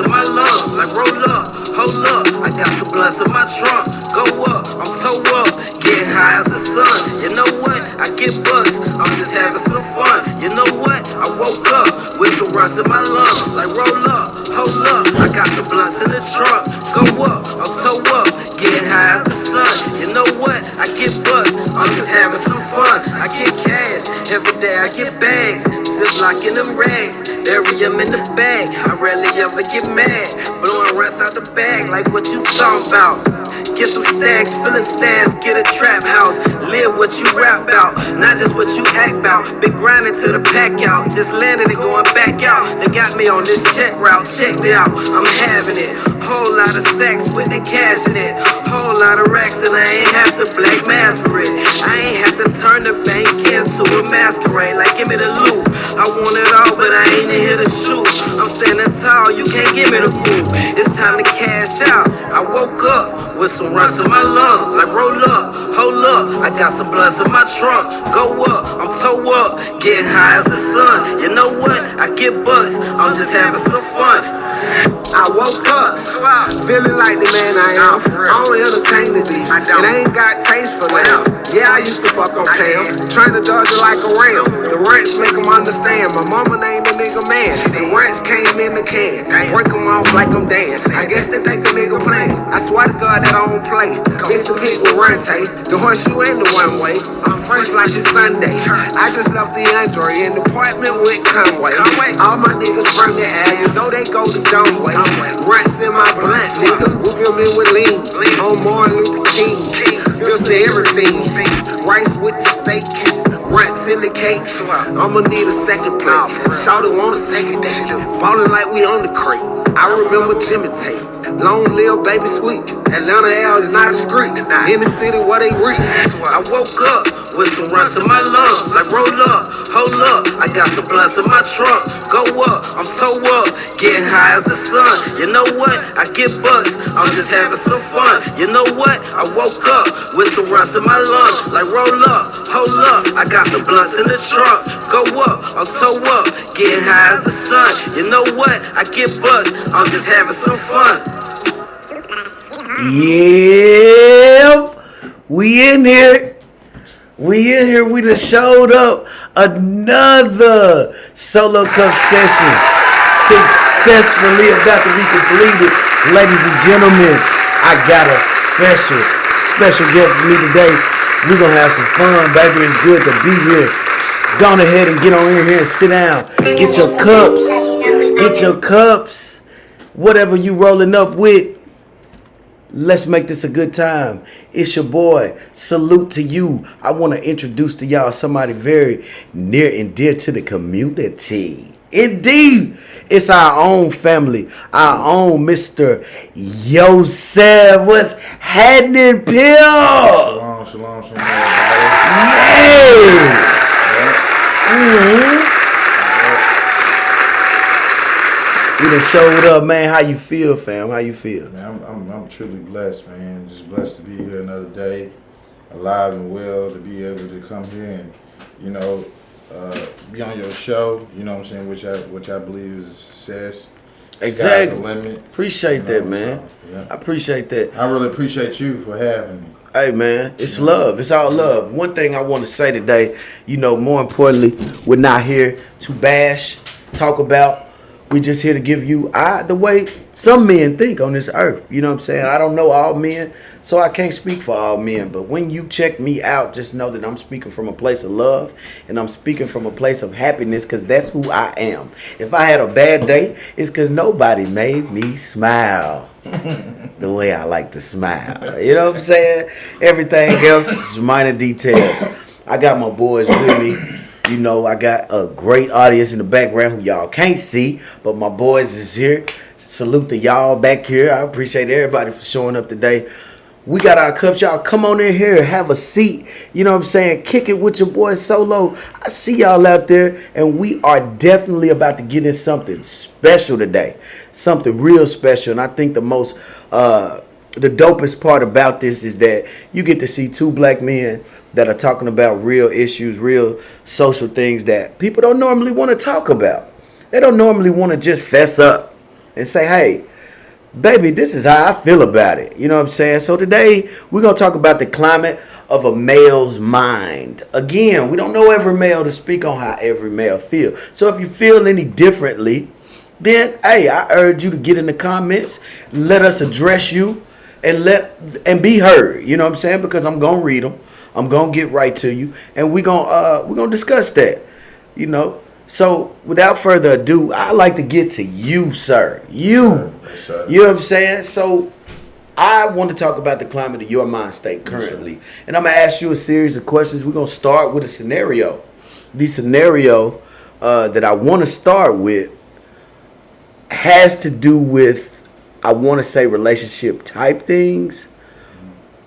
in my lungs, like roll up, hold up. I got some blunts in my trunk, go up, I'm so up, getting high as the sun. You know what? I get buzzed, I'm just having some fun. You know what? I woke up with some rust in my lungs, like roll up, hold up. I got some blunts in the trunk, go up, I'm so up, getting high as the sun. You know what? I get buzzed, I'm just having some fun. I get cash, every day I get bags, ziplock in them rags, bury them in the bag. I rarely ever get mad, blowing rats out the bag like what you talking about. Get some stacks, fillin' stacks, get a trap house. Live what you rap about, not just what you act about. Been grinding to the pack out, just landed and going back out. They got me on this check route, check me out, I'm having it. Whole lot of sex with the cash in it. Whole lot of racks and I ain't have to black mask for it. I ain't have to turn the bank into a masquerade. Like give me the loot, I want it all but I ain't in here to shoot. I'm standing tall, you can't give me the boot. It's time to cash out. I woke up with some rust in my lungs, like roll up, hold up. I got some blunts in my trunk, go up, I'm toe up, getting high as the sun. You know what? I get buzzed, I'm just having some fun. I woke up, feeling like the man I am. I don't entertain the beef, and I ain't got taste for them. Yeah, I used to fuck on Cam, trying to dodge it like a ram. The rents make them understand, my mama named a nigga man. The rents came in the can, break them off like I'm Dan. I guess they think a nigga playing. I swear to God that I don't play. It's the pig with Rente, the horseshoe and the one way. I'm fresh like it's Sunday. I just left the Andre in the apartment with Conway. All my niggas from the air, you know they go the dumb way. Rents in my blunt, nigga. Whoop him in with lean. On Martin Luther King. Bills to everything. Rice with the steak. Rents in the cake. I'ma need a second plate. Shawty want a second date. Ballin' like we on the crate. I remember Jimmy Tate. Long live baby sweet. Atlanta L is not a street. In the city where they reach. I woke up with some rust in my lungs. Like roll up, hold up. I got some blunts in my trunk. Go up, I'm so up, getting high as the sun. You know what? I get buzzed, I'm just having some fun. You know what? I woke up with some rust in my lungs. Like roll up, hold up. I got some blunts in the trunk. Go up, I'm so up, getting high as the sun. You know what? I get buzzed, I'm just having some fun. Yep, we in here. We done showed up. Another solo cup session successfully about to be completed. Ladies and gentlemen, I got a special gift for me today. We're going to have some fun, baby. It's good to be here. Go on ahead and get on in here and sit down. Get your cups. Get your cups. Whatever you rolling up with. Let's make this a good time. It's your boy. Salute to you. I want to introduce to y'all somebody very near and dear to the community. Indeed, it's our own family, our own Mr. Yosef. What's happening, Pill? Shalom, everybody. Yeah. We done showed up, man. How you feel, fam? How you feel? Man, I'm truly blessed, man. Just blessed to be here another day, alive and well, to be able to come here and, you know, be on your show. You know what I'm saying? Which I believe is a success. Exactly. Sky's the limit. Appreciate that, man. Yeah. I appreciate that. I really appreciate you for having me. Hey, man, it's love. It's all love. One thing I want to say today, you know, more importantly, we're not here to bash, talk about. We just here to give you the way some men think on this earth. You know what I'm saying? I don't know all men, so I can't speak for all men. But when you check me out, just know that I'm speaking from a place of love, and I'm speaking from a place of happiness, because that's who I am. If I had a bad day, it's because nobody made me smile the way I like to smile. You know what I'm saying? Everything else is minor details. I got my boys with me. You know, I got a great audience in the background who y'all can't see, but my boys is here. Salute to y'all back here. I appreciate everybody for showing up today. We got our cups. Y'all come on in here, have a seat. You know what I'm saying? Kick it with your boy Solo. I see y'all out there, and we are definitely about to get in something special today. Something real special, and I think the dopest part about this is that you get to see two black men that are talking about real issues, real social things that people don't normally want to talk about. They don't normally want to just fess up and say, hey, baby, this is how I feel about it. You know what I'm saying? So today we're going to talk about the climate of a male's mind. Again, we don't know every male to speak on how every male feels. So if you feel any differently, then hey, I urge you to get in the comments, let us address you, and be heard. You know what I'm saying? Because I'm gonna read them, I'm gonna get right to you, and we're gonna discuss that. You know. So without further ado, I like to get to you, sir. You know what I'm saying? So I want to talk about the climate of your mind state currently, and I'm gonna ask you a series of questions. We're gonna start with a scenario. The scenario that I want to start with has to do with, I want to say, relationship type things,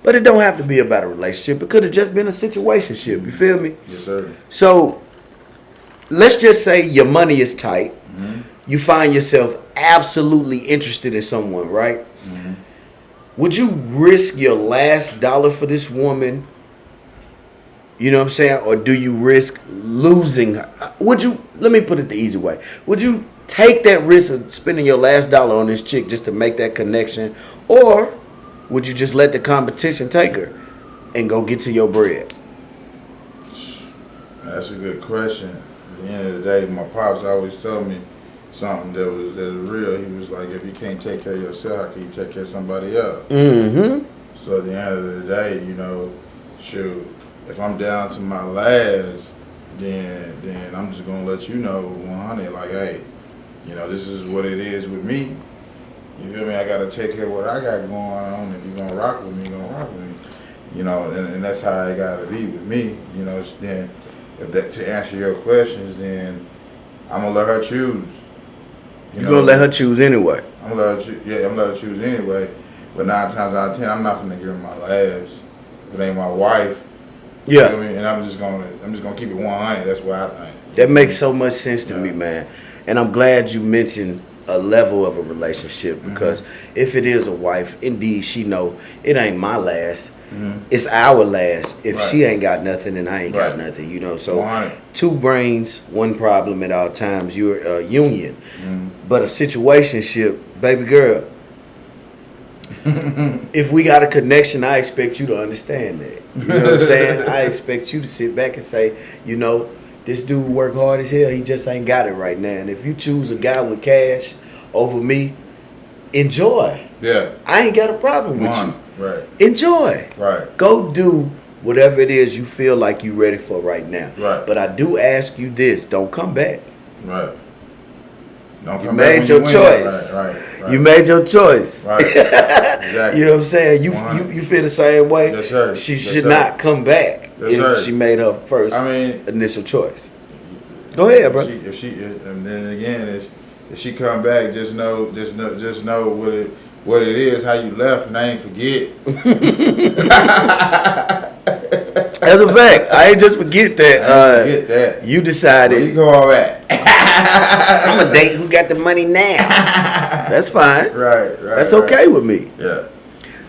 but it don't have to be about a relationship. It could have just been a situationship. You feel me? Yes, sir. So let's just say your money is tight. Mm-hmm. You find yourself absolutely interested in someone, right? Mm-hmm. Would you risk your last dollar for this woman? You know what I'm saying? Or do you risk losing her? Let me put it the easy way. Would you take that risk of spending your last dollar on this chick just to make that connection? Or would you just let the competition take her and go get to your bread? That's a good question. At the end of the day, my pops always told me something that was real. He was like, if you can't take care of yourself, how can you take care of somebody else? Mm-hmm. So at the end of the day, you know, shoot, if I'm down to my last, then I'm just gonna let you know 100, like, hey, you know, this is what it is with me. You feel me? I gotta take care of what I got going on. If you're gonna rock with me, you're gonna rock with me. You know, and that's how it gotta be with me. You know, then to answer your questions, then I'm gonna let her choose. You're gonna let her choose anyway. I'm gonna let her choose anyway. But 9 times out of 10, I'm not gonna give her my last. If it ain't my wife. Yeah. You know what I mean? And I'm just gonna keep it 100. That's what I think. That makes so much sense to me, man. And I'm glad you mentioned a level of a relationship, because if it is a wife, indeed she know it ain't my last. It's our last. If she ain't got nothing, then I ain't got nothing, you know. So 100. 2 brains, 1 problem at all times. You're a union. But a situationship, baby girl, if we got a connection, I expect you to understand that. You know what I'm saying? I expect you to sit back and say, you know, this dude work hard as hell, he just ain't got it right now. And if you choose a guy with cash over me, enjoy. Yeah. I ain't got a problem with you. Right. Enjoy. Right. Go do whatever it is you feel like you're ready for right now. Right. But I do ask you this, don't come back. Right. Don't You come made back your when you choice. win. Right. You made your choice. Right. Exactly. You know what I'm saying? You feel the same way? Yes, sir. She should not come back if she made her first initial choice. Go ahead, bro. If she, and then again, if she come back, just know what it is, how you left, and I ain't forget. That's a fact. I ain't just forget that. Forget that. You decided. Where you go all that? I'm a date who got the money now. That's fine. Right. That's okay with me. Yeah.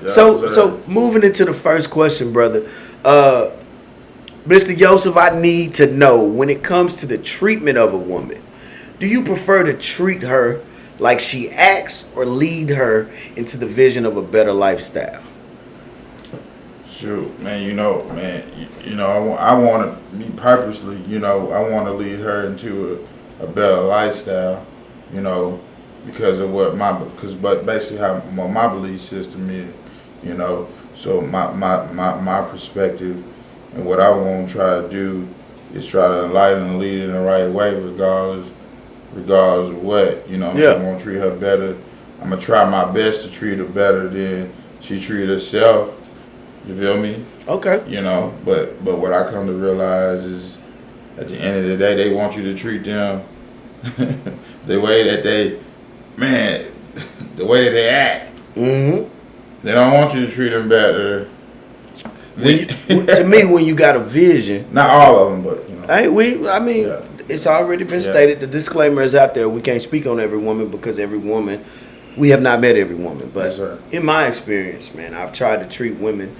So moving into the first question, brother. Mr. Joseph, I need to know, when it comes to the treatment of a woman, do you prefer to treat her like she acts or lead her into the vision of a better lifestyle? Shoot, man, I want to, me purposely, I want to lead her into a better lifestyle, because of but basically how my belief system is, so my perspective and what I want to try to do is try to enlighten and lead in the right way, regardless of what, I'm going to treat her better. I'm going to try my best to treat her better than she treated herself. You feel me? Okay. But what I come to realize is, at the end of the day, they want you to treat them the way that they act. Mm-hmm. They don't want you to treat them better. To me, when you got a vision, not all of them, but it's already been stated. The disclaimer is out there. We can't speak on every woman, because every woman, we have not met every woman. But in my experience, man, I've tried to treat women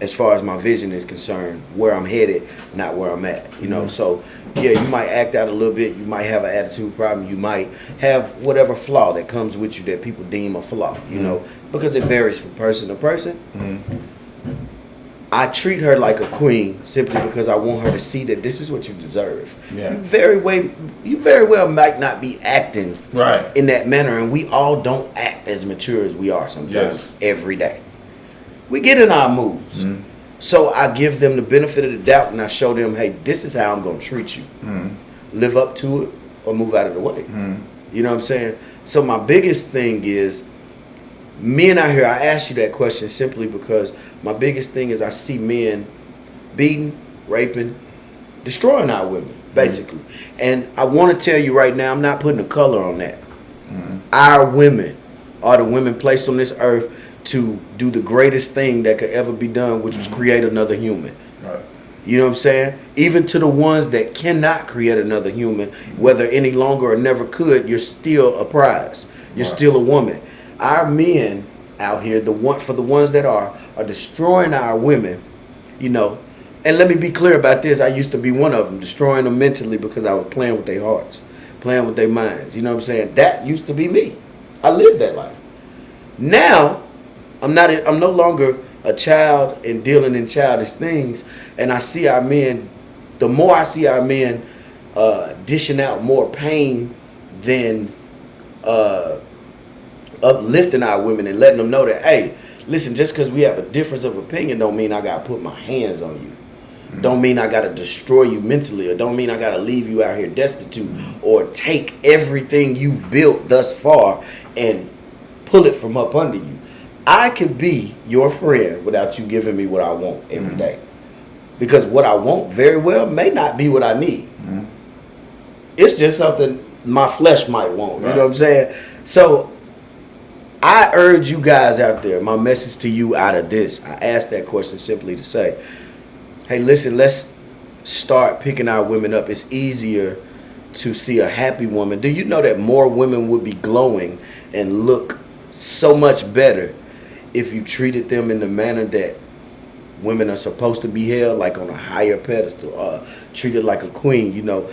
as far as my vision is concerned, where I'm headed, not where I'm at. You know, so yeah, you might act out a little bit, you might have an attitude problem, you might have whatever flaw that comes with you that people deem a flaw, you know, because it varies from person to person. I treat her like a queen simply because I want her to see that this is what you deserve. Yeah. You very well might not be acting right in that manner, and we all don't act as mature as we are sometimes every day. We get in our moods. So I give them the benefit of the doubt, and I show them, hey, this is how I'm going to treat you. Live up to it or move out of the way. You know what I'm saying? So my biggest thing is, men out here, I asked you that question simply because my biggest thing is I see men beating, raping, destroying our women, basically. And I want to tell you right now, I'm not putting a color on that. Our women are the women placed on this earth to do the greatest thing that could ever be done, which was create another human. right You know what I'm saying? Even to the ones that cannot create another human, whether any longer or never could, you're still a prize. You're still a woman. Our men out here, for the ones that are destroying our women, you know. And let me be clear about this. I used to be one of them, destroying them mentally because I was playing with their hearts, playing with their minds. You know what I'm saying? That used to be me. I lived that life. Now, I'm no longer a child and dealing in childish things. And I see our men, the more I see our men dishing out more pain than uplifting our women and letting them know that, hey, listen, just because we have a difference of opinion don't mean I got to put my hands on you. Don't mean I got to destroy you mentally, or don't mean I got to leave you out here destitute, or take everything you've built thus far and pull it from up under you. I could be your friend without you giving me what I want every day. Because what I want very well may not be what I need. It's just something my flesh might want. You know what I'm saying? So I urge you guys out there, my message to you out of this, I asked that question simply to say, hey, listen, let's start picking our women up. It's easier to see a happy woman. Do you know that more women would be glowing and look so much better if you treated them in the manner that women are supposed to be held, like on a higher pedestal, treated like a queen? You know,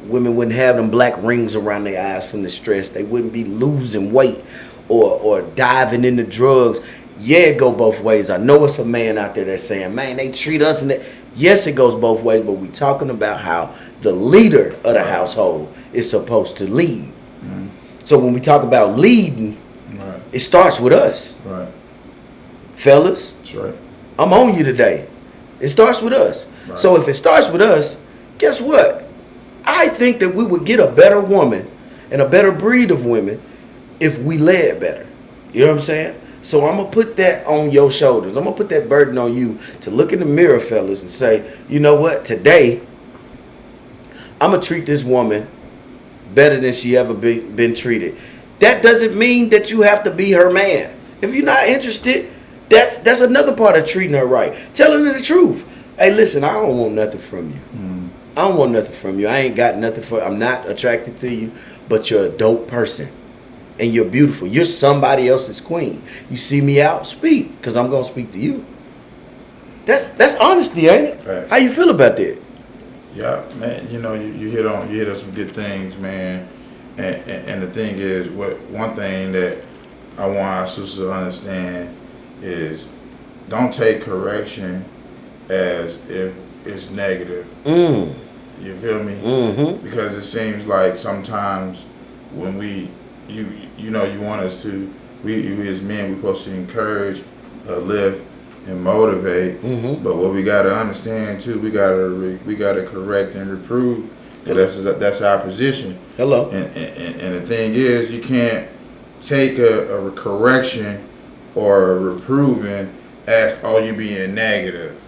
women wouldn't have them black rings around their eyes from the stress. They wouldn't be losing weight or diving into drugs. Yeah, it go both ways. I know it's a man out there that's saying, man, they treat us in that. Yes, it goes both ways, but we talking about how the leader of the household is supposed to lead. So when we talk about leading, it starts with us. Fellas, that's right. I'm on you today. It starts with us. So if it starts with us, guess what? I think that we would get a better woman and a better breed of women if we led better. You know what I'm saying? So I'm going to put that on your shoulders. I'm going to put that burden on you to look in the mirror, fellas, and say, you know what? Today, I'm going to treat this woman better than she ever been treated. That doesn't mean that you have to be her man. If you're not interested, that's another part of treating her right. Telling her the truth. Hey, listen, I don't want nothing from you. I don't want nothing from you. I ain't got nothing I'm not attracted to you, but you're a dope person. And you're beautiful. You're somebody else's queen. You see me out, speak, because I'm going to speak to you. That's honesty, ain't it? Right. How you feel about that? Yeah, man, you know, you hit on some good things, man. And the thing is, one thing that I want our sisters to understand is, don't take correction as if it's negative. You feel me? Because it seems like sometimes when you want us to, we as men, we're supposed to encourage, lift, and motivate. But what we got to understand too, we got to correct and reprove. That's our position. Hello. And the thing is, you can't take a correction or a reproving as you being negative.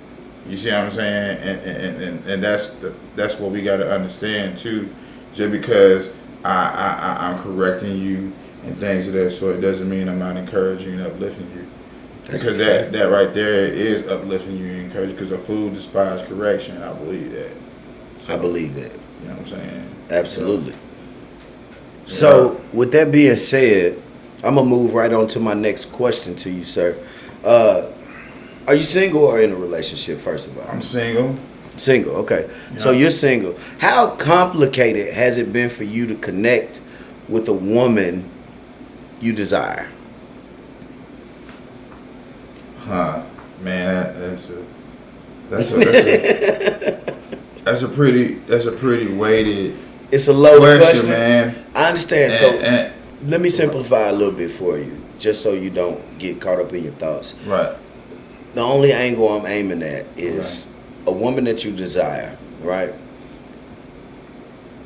You see what I'm saying? And that's what we got to understand too. Just because I'm correcting you and things of that sort, it doesn't mean I'm not encouraging and uplifting you. Because that right there is uplifting you and encouraging. Because a fool despises correction. I believe that. So, I believe that. You know what I'm saying? Absolutely. So, with that being said, I'm going to move right on to my next question to you, sir. Are you single or in a relationship? First of all, I'm single. Single. Okay, Yeah. so you're single. How complicated has it been for you to connect with a woman you desire? Huh, man, that's a that's a pretty weighted It's a loaded question, man. I understand. And, Let me simplify a little bit for you, just so you don't get caught up in your thoughts. right. The only angle I'm aiming at is a woman that you desire, right?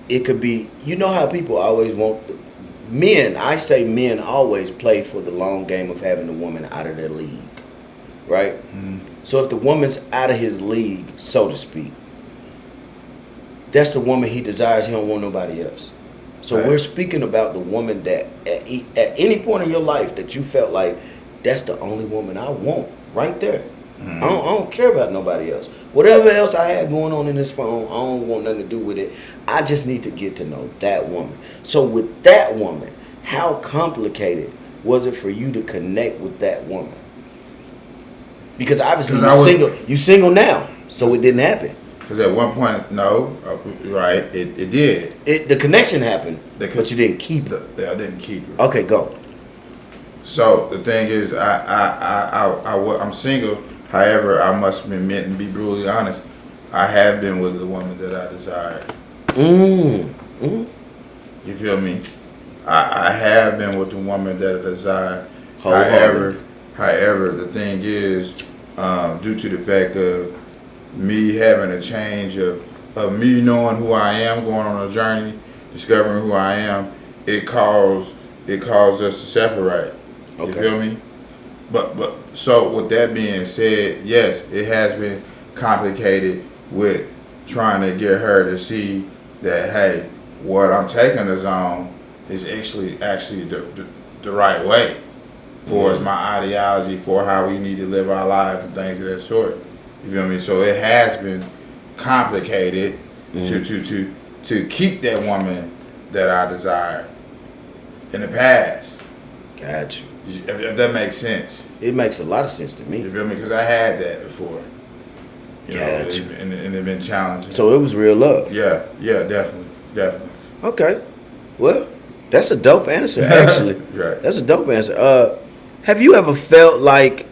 It could be, you know how people always want, men, I say men always play for the long game of having a woman out of their league, right? Mm-hmm. So if the woman's out of his league, so to speak, that's the woman he desires. He don't want nobody else. So Right. we're speaking about the woman that at any point in your life that you felt like that's the only woman I want right there. Mm-hmm. I don't care about nobody else. Whatever else I had going on in this phone, I don't want nothing to do with it. I just need to get to know that woman. So with that woman, how complicated was it for you to connect with that woman? Because obviously you single now, so it didn't happen. Because at one point, no, right, it did. The connection happened, but you didn't keep it. I didn't keep her. Okay, go. So the thing is, I'm single. However, I must admit and be brutally honest. I have been with the woman that I desired. You feel me? I have been with the woman that I desire. However, the thing is, due to the fact of me having a change of me knowing who I am, going on a journey, discovering who I am, it caused us to separate. Okay. You feel me? But so with that being said, yes, it has been complicated with trying to get her to see that, hey, what I'm taking us on is actually the right way for my ideology, for how we need to live our lives and things of that sort. You feel me? So it has been complicated to keep that woman that I desire in the past. Got you. If that makes sense. It makes a lot of sense to me. You feel me? Because I had that before. You know, Got you. and it's been challenging. So it was real love. Yeah, definitely. Okay. Well, that's a dope answer, actually. Right. That's a dope answer. Have you ever felt like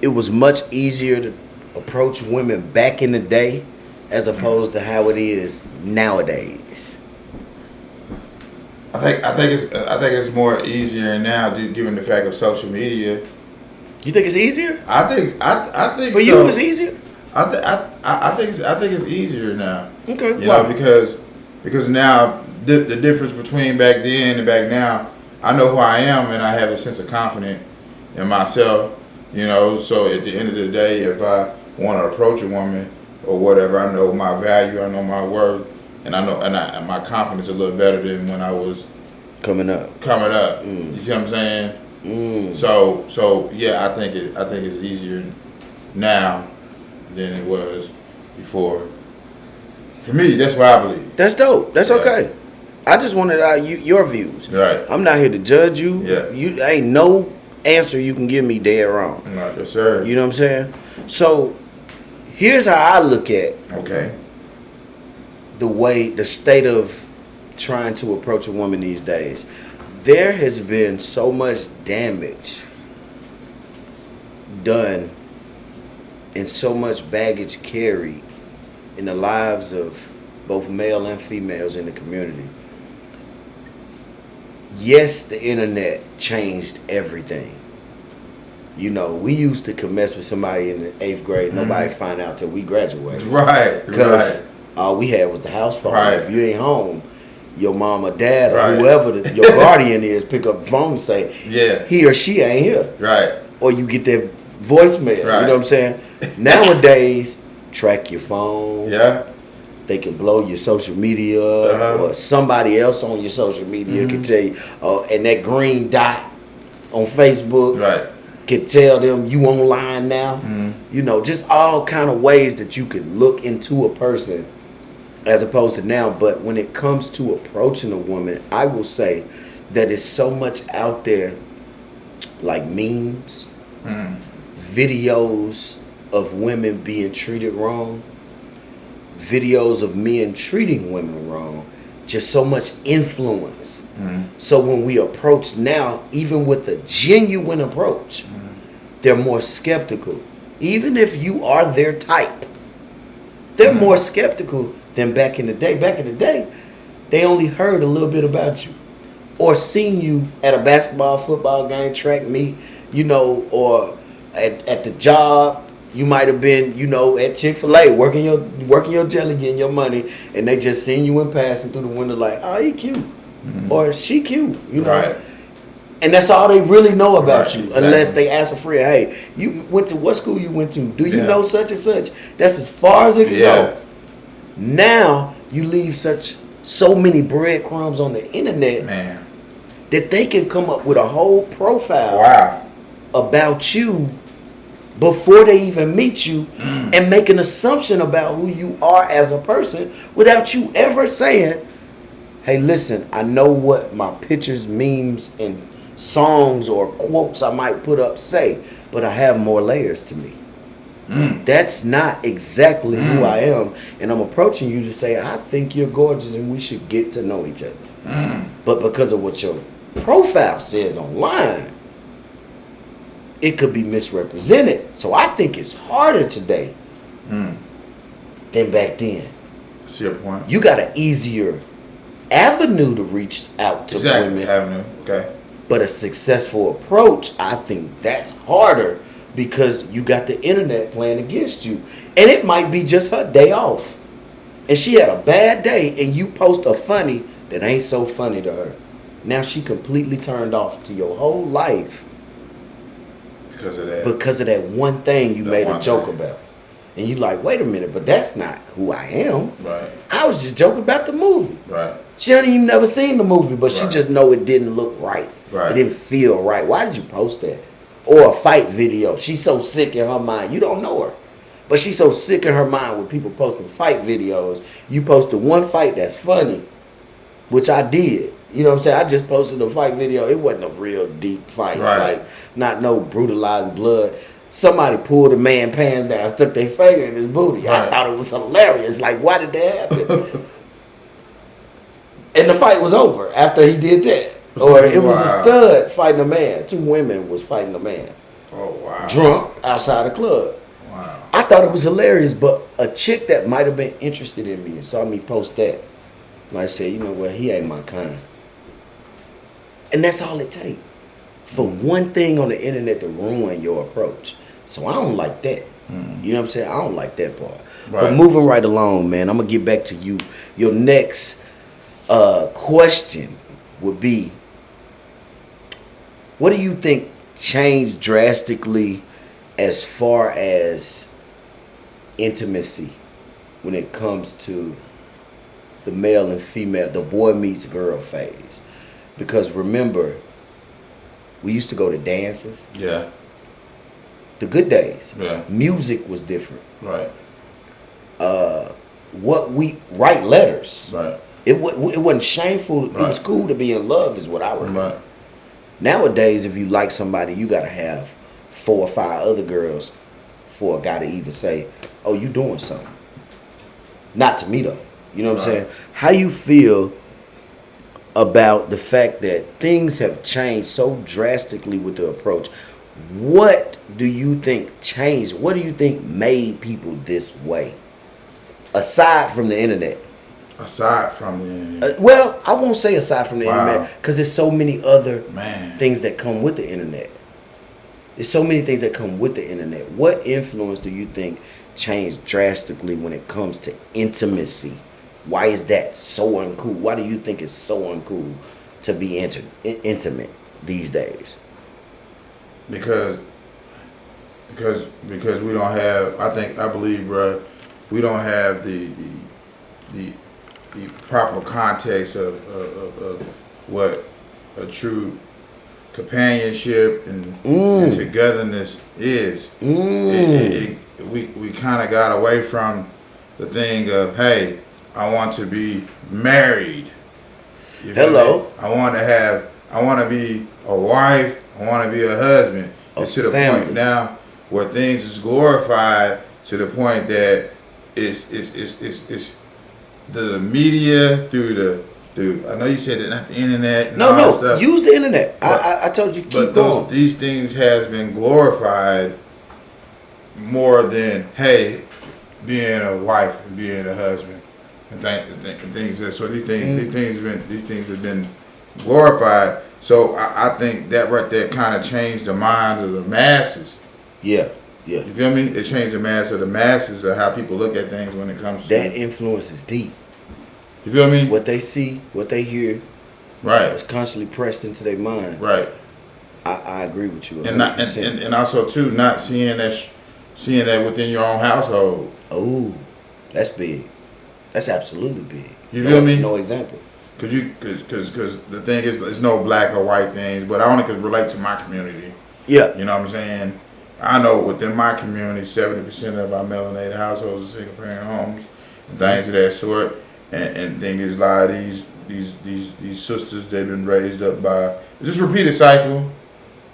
it was much easier to approach women back in the day as opposed to how it is nowadays? I think it's more easier now, given the fact of social media. You think it's easier? I think For so. you, it's easier? I think it's easier now. Okay. You Why? know, because now the difference between back then and back now, I know who I am and I have a sense of confidence in myself. You know, so at the end of the day, if I want to approach a woman or whatever, I know my value, I know my worth, and I know and my confidence is a little better than when I was coming up. You see what I'm saying? So yeah, I think it's easier now than it was before. For me, that's what I believe. That's dope. That's Yeah. okay. I just wanted your views. Right. I'm not here to judge you. Yeah. You ain't no answer you can give me dead wrong. Right, yes, sir. You know what I'm saying? So here's how I look at Okay. the state of trying to approach a woman these days. There has been so much damage done and so much baggage carried in the lives of both male and females in the community. Yes, the internet changed everything. You know, we used to mess with somebody in the 8th grade. Nobody find out till we graduated. Right. Because Right. all we had was the house phone. Right. If you ain't home, your mom or dad or Right. whoever your guardian is pick up the phone and say, Yeah. he or she ain't here. Right. Or you get that voicemail. Right. You know what I'm saying? Nowadays, track your phone. Yeah. They can blow your social media, or somebody else on your social media can tell you, and that green dot on Facebook Right. can tell them you online now. You know, just all kind of ways that you can look into a person as opposed to now. But when it comes to approaching a woman, I will say that it's so much out there, like memes, videos, of women being treated wrong, videos of men treating women wrong, just so much influence. So when we approach now, even with a genuine approach, they're more skeptical. Even if you are their type, they're more skeptical than back in the day. Back in the day, they only heard a little bit about you or seen you at a basketball, football game, track meet, or at the job. You might have been, at Chick-fil-A working your jelly, getting your money, and they just seen you in passing through the window like, oh, he cute. Or she cute, Right. And that's all they really know about you, exactly. unless they ask a friend, hey, you went to what school you went to? Do you know such and such? That's as far as it can go. Now you leave so many breadcrumbs on the internet, Man. that they can come up with a whole profile about you before they even meet you and make an assumption about who you are as a person without you ever saying, hey, listen, I know what my pictures, memes, and songs or quotes I might put up say, but I have more layers to me. That's not exactly who I am, and I'm approaching you to say, I think you're gorgeous and we should get to know each other. But because of what your profile says online, it could be misrepresented. So I think it's harder today than back then. That's your point. You got an easier avenue to reach out to women. Avenue. Okay. But a successful approach, I think that's harder because you got the internet playing against you. And it might be just her day off. And she had a bad day and you post a funny that ain't so funny to her. Now she completely turned off to your whole life. Because of that. Because of that one thing you made a joke about. And you like, wait a minute, but that's not who I am. Right. I was just joking about the movie. Right. She hadn't even never seen the movie, but she Right. just know it didn't look right. Right. It didn't feel right. Why did you post that? Or a fight video. She's so sick in her mind. You don't know her. But she's so sick in her mind with people posting fight videos. You posted one fight that's funny, which I did. You know what I'm saying? I just posted a fight video. It wasn't a real deep fight. Right. Like, not no brutalizing blood. Somebody pulled a man pants down, stuck their finger in his booty. I Right. thought it was hilarious. Like, why did that happen? And the fight was over after he did that. Or it was a stud fighting a man. Two women was fighting a man. Oh, wow. Drunk outside a club. Wow. I thought it was hilarious, but a chick that might have been interested in me and saw me post that, might say, you know what, he ain't my kind. And that's all it takes for one thing on the internet to ruin your approach. So I don't like that. You know what I'm saying? I don't like that part. Right. But moving right along, man, I'm going to get back to you. Your next question would be, what do you think changed drastically as far as intimacy when it comes to the male and female, the boy meets girl phase? Because remember, we used to go to dances. Yeah. The good days. Yeah. Music was different. Right. What we write letters. Right. It wasn't shameful. It was Right. cool to be in love, is what I remember. Right. Nowadays, if you like somebody, you gotta have 4 or 5 other girls for a guy to even say, "Oh, you doing something." Not to me though. You know what I'm saying? How you feel about the fact that things have changed so drastically with the approach? What do you think changed? What do you think made people this way? Aside from the internet. Aside from the internet. Well, I won't say aside from the Wow. internet because there's so many other Man. things that come with the internet. There's so many things that come with the internet. What influence do you think changed drastically when it comes to intimacy? Why is that so uncool? Why do you think it's so uncool to be intimate these days? Because we don't have, I believe, bruh, we don't have the proper context of what a true companionship and togetherness is. We kind of got away from the thing of, hey, I want to be married. You feel Hello. me? I want to be a wife. I want to be a husband. It's to the family. point now where things is glorified to the point that it's the media through I know you said that not the internet and all that stuff. Use the internet. I told you keep going. These things has been glorified more than being a wife and being a husband and things that so these things have been glorified. So I think that right there kind of changed the minds of the masses. Yeah. You feel me? It changed the minds of the masses of how people look at things when it comes to that influence is deep. You feel me? What they see, what they hear, right, it's constantly pressed into their mind. Right. I agree with you. 100%. And also too, not seeing that within your own household. Oh, that's big. That's absolutely big. You feel me? No example. Cause the thing is, there's no black or white things, but I only could relate to my community. Yeah. You know what I'm saying? I know within my community, 70% of our melanated households are single parent homes and things of that sort. And thing is, a lot of these sisters, they've been raised up by just repeated cycle.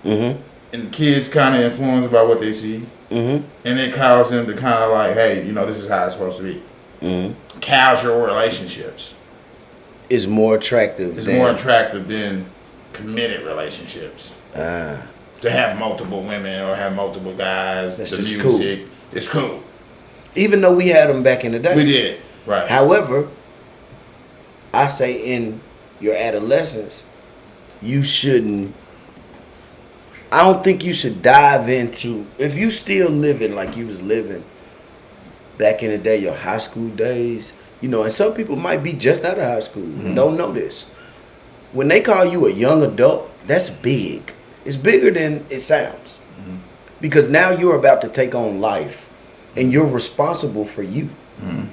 Mm-hmm. And kids kind of influenced by what they see. Mm-hmm. And it causes them to kind of like, hey, this is how it's supposed to be. Mm-hmm. Casual relationships is more attractive. It's more attractive than committed relationships. To have multiple women or have multiple guys. That's the just music, cool. It's cool. Even though we had them back in the day. We did. Right. However, I say in your adolescence, I don't think you should dive into, if you still living like you was living back in the day, your high school days, and some people might be just out of high school and don't know this. When they call you a young adult, that's big. It's bigger than it sounds. Mm-hmm. Because now you're about to take on life and you're responsible for you. Mm-hmm.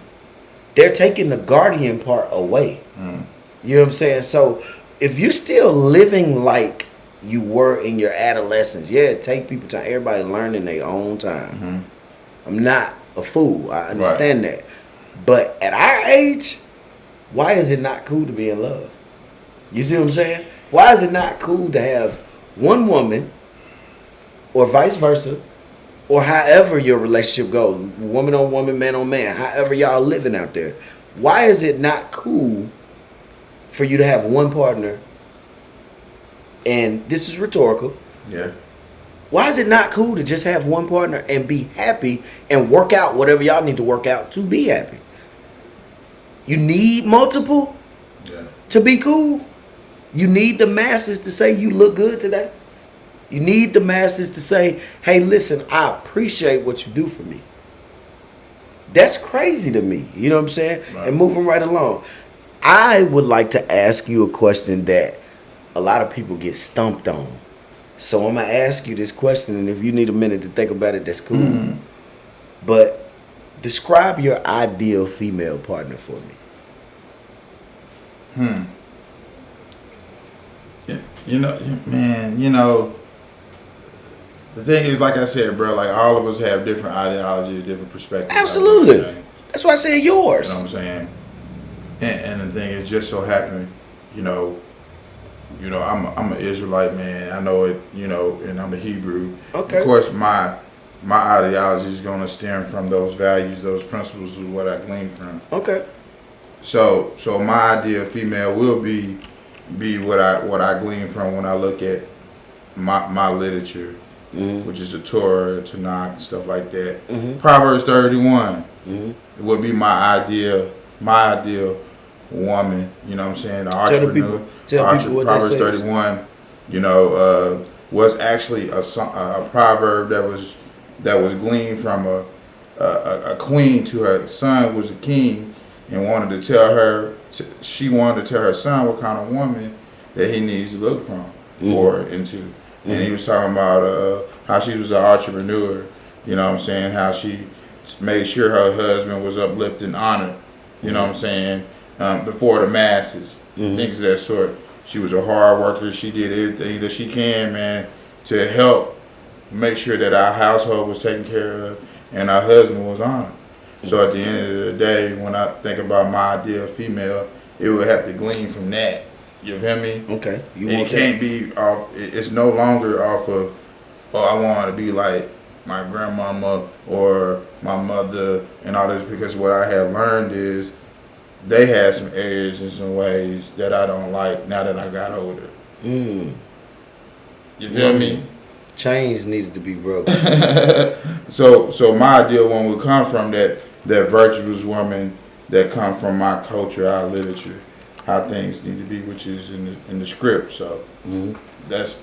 They're taking the guardian part away. Mm. You know what I'm saying? So if you're still living like you were in your adolescence, take people time. Everybody learn in their own time. Mm-hmm. I'm not a fool. I understand that. But at our age, why is it not cool to be in love? You see what I'm saying? Why is it not cool to have one woman or vice versa? Or however your relationship goes, woman on woman, man on man, however y'all living out there. Why is it not cool for you to have one partner? And this is rhetorical. Yeah. Why is it not cool to just have one partner and be happy and work out whatever y'all need to work out to be happy? You need multiple to be cool. You need the masses to say you look good today. You need the masses to say, hey, listen, I appreciate what you do for me. That's crazy to me. You know what I'm saying? Right. And moving right along. I would like to ask you a question that a lot of people get stumped on. So I'm going to ask you this question, and if you need a minute to think about it, that's cool. Mm-hmm. But describe your ideal female partner for me. The thing is, like I said, bro, like all of us have different ideologies, different perspectives. Absolutely. That's why I said yours. You know what I'm saying? And the thing is, just so happening, I'm an Israelite man. I know it, and I'm a Hebrew. Okay. Of course, my ideology is going to stem from those values, those principles, is what I glean from. Okay. So my idea of female will be what I glean from when I look at my literature. Mm-hmm. Which is the Torah, Tanakh, and stuff like that. Mm-hmm. Proverbs 31 it would be my ideal woman. You know what I'm saying? The entrepreneur. Tell people what Proverbs that says. 31, was actually a proverb that was gleaned from a queen to her son was a king, and wanted to tell her. She wanted to tell her son what kind of woman that he needs to look for into. And he was talking about how she was an entrepreneur, you know what I'm saying, how she made sure her husband was uplifted and honored, you know what I'm saying, before the masses, things of that sort. She was a hard worker. She did everything that she can, man, to help make sure that our household was taken care of and our husband was honored. So at the end of the day, when I think about my ideal female, it would have to glean from that. You feel me? Okay. It can't be off. It's no longer off of, I want to be like my grandmama or my mother and all this, because what I have learned is they had some areas and some ways that I don't like now that I got older. You feel me? Chains needed to be broken. So my ideal one would come from that virtuous woman that come from my culture, our literature, how things need to be, which is in the script. So that's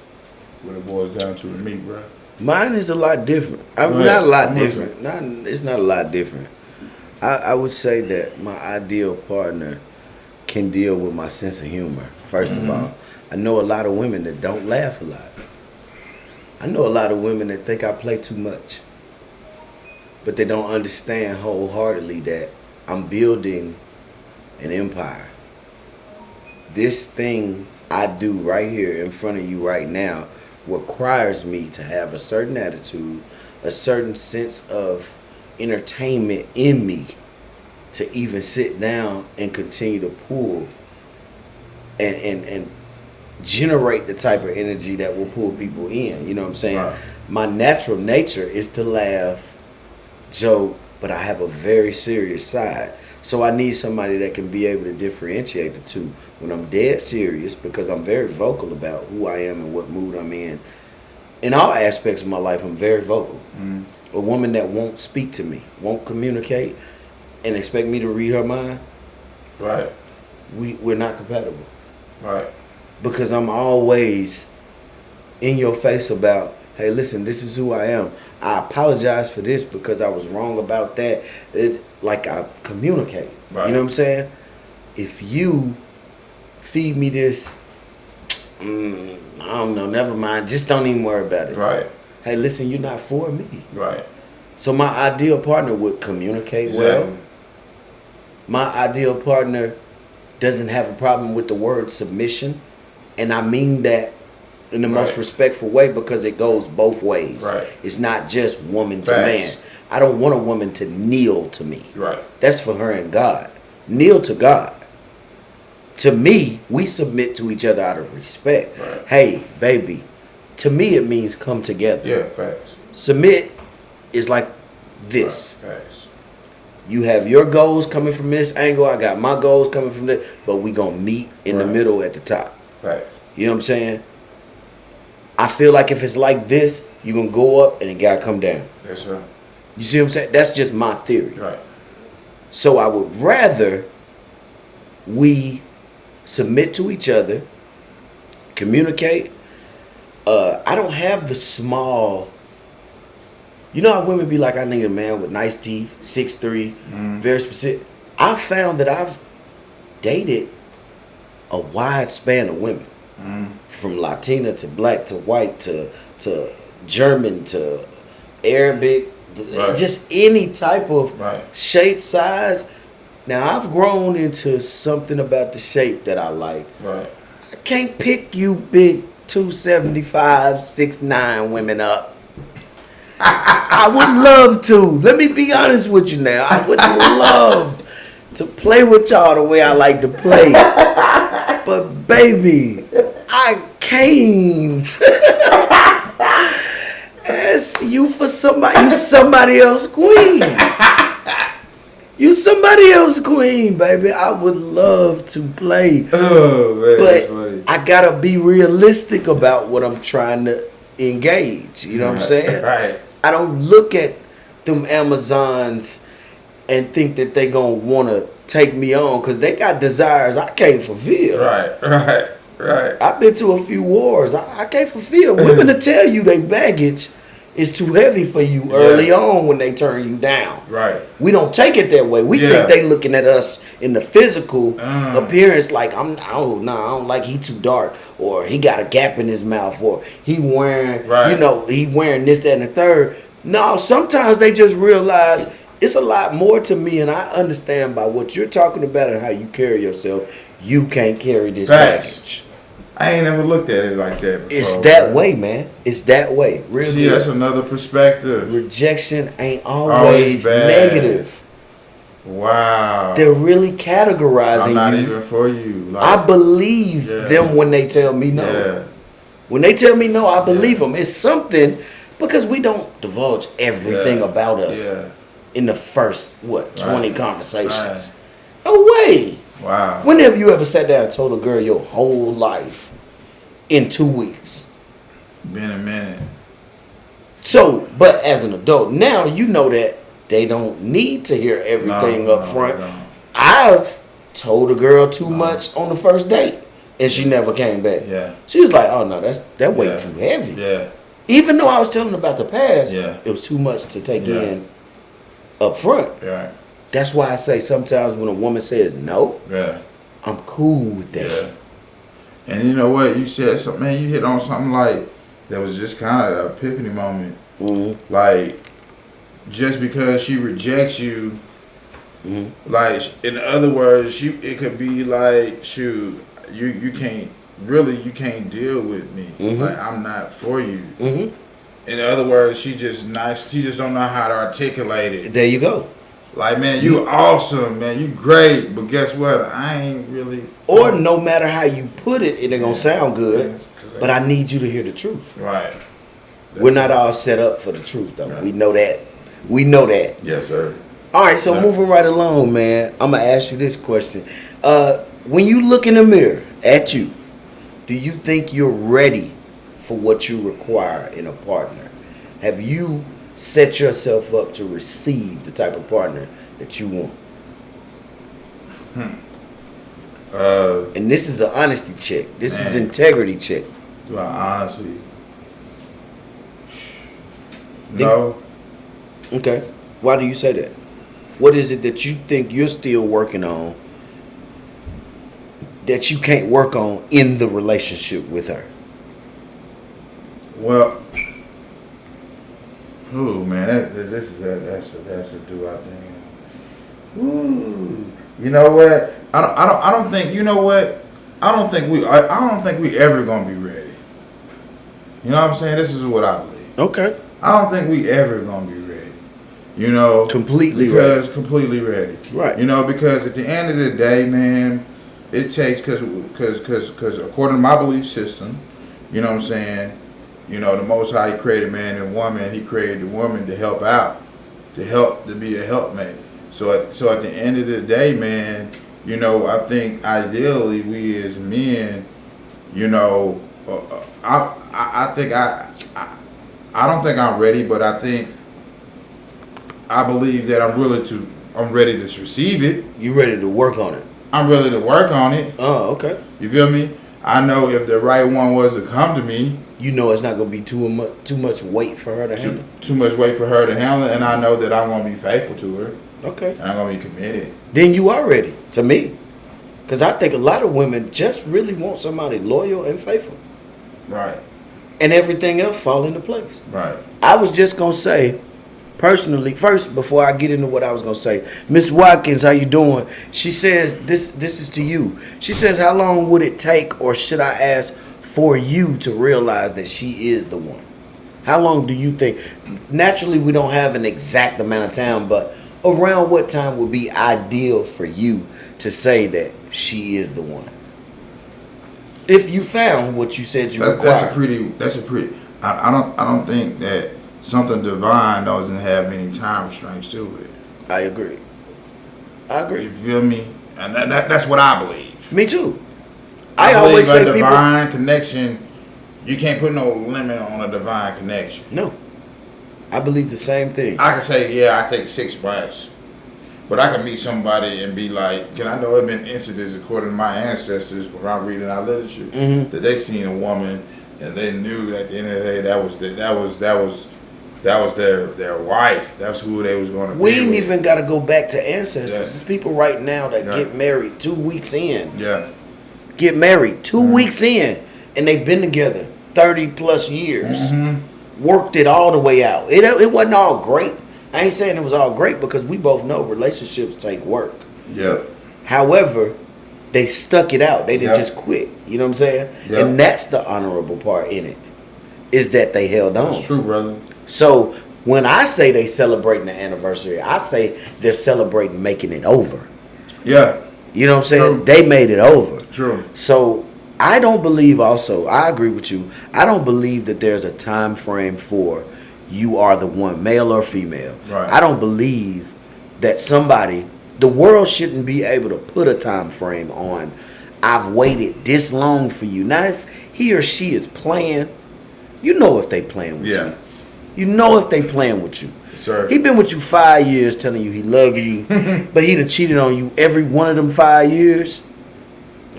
what it boils down to me, bro. Mine is a lot different. I mean, not a lot different. It's not a lot different. I would say that my ideal partner can deal with my sense of humor. First of all, I know a lot of women that don't laugh a lot. I know a lot of women that think I play too much, but they don't understand wholeheartedly that I'm building an empire. This thing I do right here in front of you right now requires me to have a certain attitude, a certain sense of entertainment in me to even sit down and continue to pull and generate the type of energy that will pull people in. You know what I'm saying? Right. My natural nature is to laugh, joke, but I have a very serious side. So I need somebody that can be able to differentiate the two. When I'm dead serious, because I'm very vocal about who I am and what mood I'm in all aspects of my life, I'm very vocal. A woman that won't speak to me, won't communicate, and expect me to read her mind, Right. We're not compatible. Right. Because I'm always in your face about, hey, listen, this is who I am. I apologize for this because I was wrong about that. Like I communicate. Right. You know what I'm saying? If you feed me this, I don't know, never mind. Just don't even worry about it. Right. Hey, listen, you're not for me. Right. So my ideal partner would communicate well. My ideal partner doesn't have a problem with the word submission. And I mean that in the most respectful way, because it goes both ways. Right. It's not just woman to man. I don't want a woman to kneel to me. Right. That's for her and God. Kneel to God. To me, we submit to each other out of respect. Right. Hey, baby. To me, it means come together. Yeah, facts. Submit is like this. Right. Facts. You have your goals coming from this angle. I got my goals coming from this. But we going to meet in the middle at the top. Facts. You know what I'm saying? I feel like if it's like this, you're going to go up and it got to come down. Yes, sir. You see what I'm saying? That's just my theory. Right. So I would rather we submit to each other, communicate. I don't have the small... You know how women be like, I need a man with nice teeth, 6'3", very specific. I found that I've dated a wide span of women. From Latina to black to white to German to Arabic, just any type of shape, size. Now I've grown into something about the shape that I like. Right. I can't pick you big 275, 6'9" women up. I would love to. Let me be honest with you now. I would love to play with y'all the way I like to play. But baby, I can't. Ask you for somebody. You somebody else queen. You somebody else queen, baby. I would love to play. Oh, man, but I gotta be realistic about what I'm trying to engage. You know what I'm saying? Right. I don't look at them Amazons and think that they gonna wanna take me on because they got desires I can't fulfill. Right. I've been to a few wars. I can't fulfill. Women to tell you they baggage is too heavy for you early on when they turn you down. Right. We don't take it that way. We think they looking at us in the physical appearance like I don't like he too dark, or he got a gap in his mouth, or he wearing he wearing this, that, and the third. No, sometimes they just realize it's a lot more to me, and I understand by what you're talking about and how you carry yourself, you can't carry this baggage. I ain't never looked at it like that before. It's that way, man. It's that way. Real See, that's another perspective. Rejection ain't always negative. Wow. They're really categorizing I'm not you. even for you. Like, I believe them when they tell me no. Yeah. When they tell me no, I believe them. It's something Because we don't divulge everything about us Yeah. in the first 20 Right. conversations. Right. No way. Wow. When have you ever sat down and told a girl your whole life in 2 weeks? Been a minute. So, but as an adult, now you know that they don't need to hear everything up front. They don't. I've told a girl too much on the first date, and she never came back. Yeah. She was like, "Oh no, that way Yeah. too heavy." Yeah. Even though I was telling her about the past, Yeah. it was too much to take Yeah. in up front. Right. That's why I say sometimes when a woman says no, Yeah. I'm cool with that. Yeah. And you know what? You said something, man. You hit on something like that was just kind of an epiphany moment. Mm-hmm. Like, just because she rejects you, like, in other words, it could be like, shoot, you can't deal with me. Like, I'm not for you. Mm-hmm. In other words, she just don't know how to articulate it. There you go. Like, man, you awesome, man, you great, but guess what? I ain't really. Or no matter how you put it, it ain't gonna sound good. Yeah, 'cause But I need you to hear the truth. Right. We're not all set up for the truth, though. Right. We know that. We know that. Yes, sir. All right, so moving right along, man. I'm gonna ask you this question: when you look in the mirror at you, do you think you're ready for what you require in a partner? Have you set yourself up to receive the type of partner that you want? And this is an honesty check. This is Man. integrity check. Do I honestly? No. Okay. Why do you say that? What is it that you think you're still working on that you can't work on in the relationship with her? Well, man, that's a do I think. Ooh, you know what? I don't think. You know what? I don't think we ever gonna be ready. You know what I'm saying? This is what I believe. Okay. I don't think we ever gonna be ready. You know, Completely ready. Right. You know, because at the end of the day, man, it takes because according to my belief system, you know what I'm saying. You know, the Most High created man and woman. He created the woman to help out, to be a helpmate. So at the end of the day, man, you know, I think ideally we as men, you know, I don't think I'm ready, but I believe that I'm ready to receive it. You ready to work on it? I'm ready to work on it. Oh, okay. You feel me? I know if the right one was to come to me, You know it's not gonna be too much weight for her to handle. too much weight for her to handle, and I know that I'm gonna be faithful to her, Okay. and I'm gonna be committed. Then you are ready to me, because I think a lot of women just really want somebody loyal and faithful, Right. and everything else fall into place. Right. I was just gonna say, personally, first before I get into what I was gonna say, Miss Watkins, how you doing? She says this is to you. She says, how long would it take, or should I ask, for you to realize that she is the one? How long do you think? Naturally, we don't have an exact amount of time, but around what time would be ideal for you to say that she is the one? If you found what you said you require. That's a pretty. I don't think that something divine doesn't have any time restraints to it. I agree. You feel me? And that's what I believe. Me too. I always believe say a people. divine connection. You can't put no limit on a divine connection. No. I believe the same thing. I can say, yeah, I take 6 months. But I can meet somebody and be like, I know there have been incidents according to my ancestors when I'm reading our literature that they seen a woman and they knew at the end of the day that was their wife. That's who they was going to be. We ain't with. even got to go back to ancestors. Yeah. There's people right now that Yeah. get married 2 weeks in. Yeah. Get married 2 weeks in, and they've been together 30 plus years. Worked it all the way out. It wasn't all great. I ain't saying it was all great because we both know relationships take work. Yeah. However, they stuck it out. They didn't Yeah. just quit. You know what I'm saying? Yeah. And that's the honorable part in it, is that they held on. That's true, brother. So when I say they celebrating the anniversary, I say they're celebrating making it over. Yeah. You know what I'm saying? True. They made it over. True. So I don't believe also, I agree with you. I don't believe that there's a time frame for you are the one, male or female. Right. I don't believe that the world shouldn't be able to put a time frame on, I've waited this long for you. Now, if he or she is playing, you know if they playing with you. You know if they playing with you. Sir. He been with you 5 years telling you he love you, but he done cheated on you every one of them 5 years.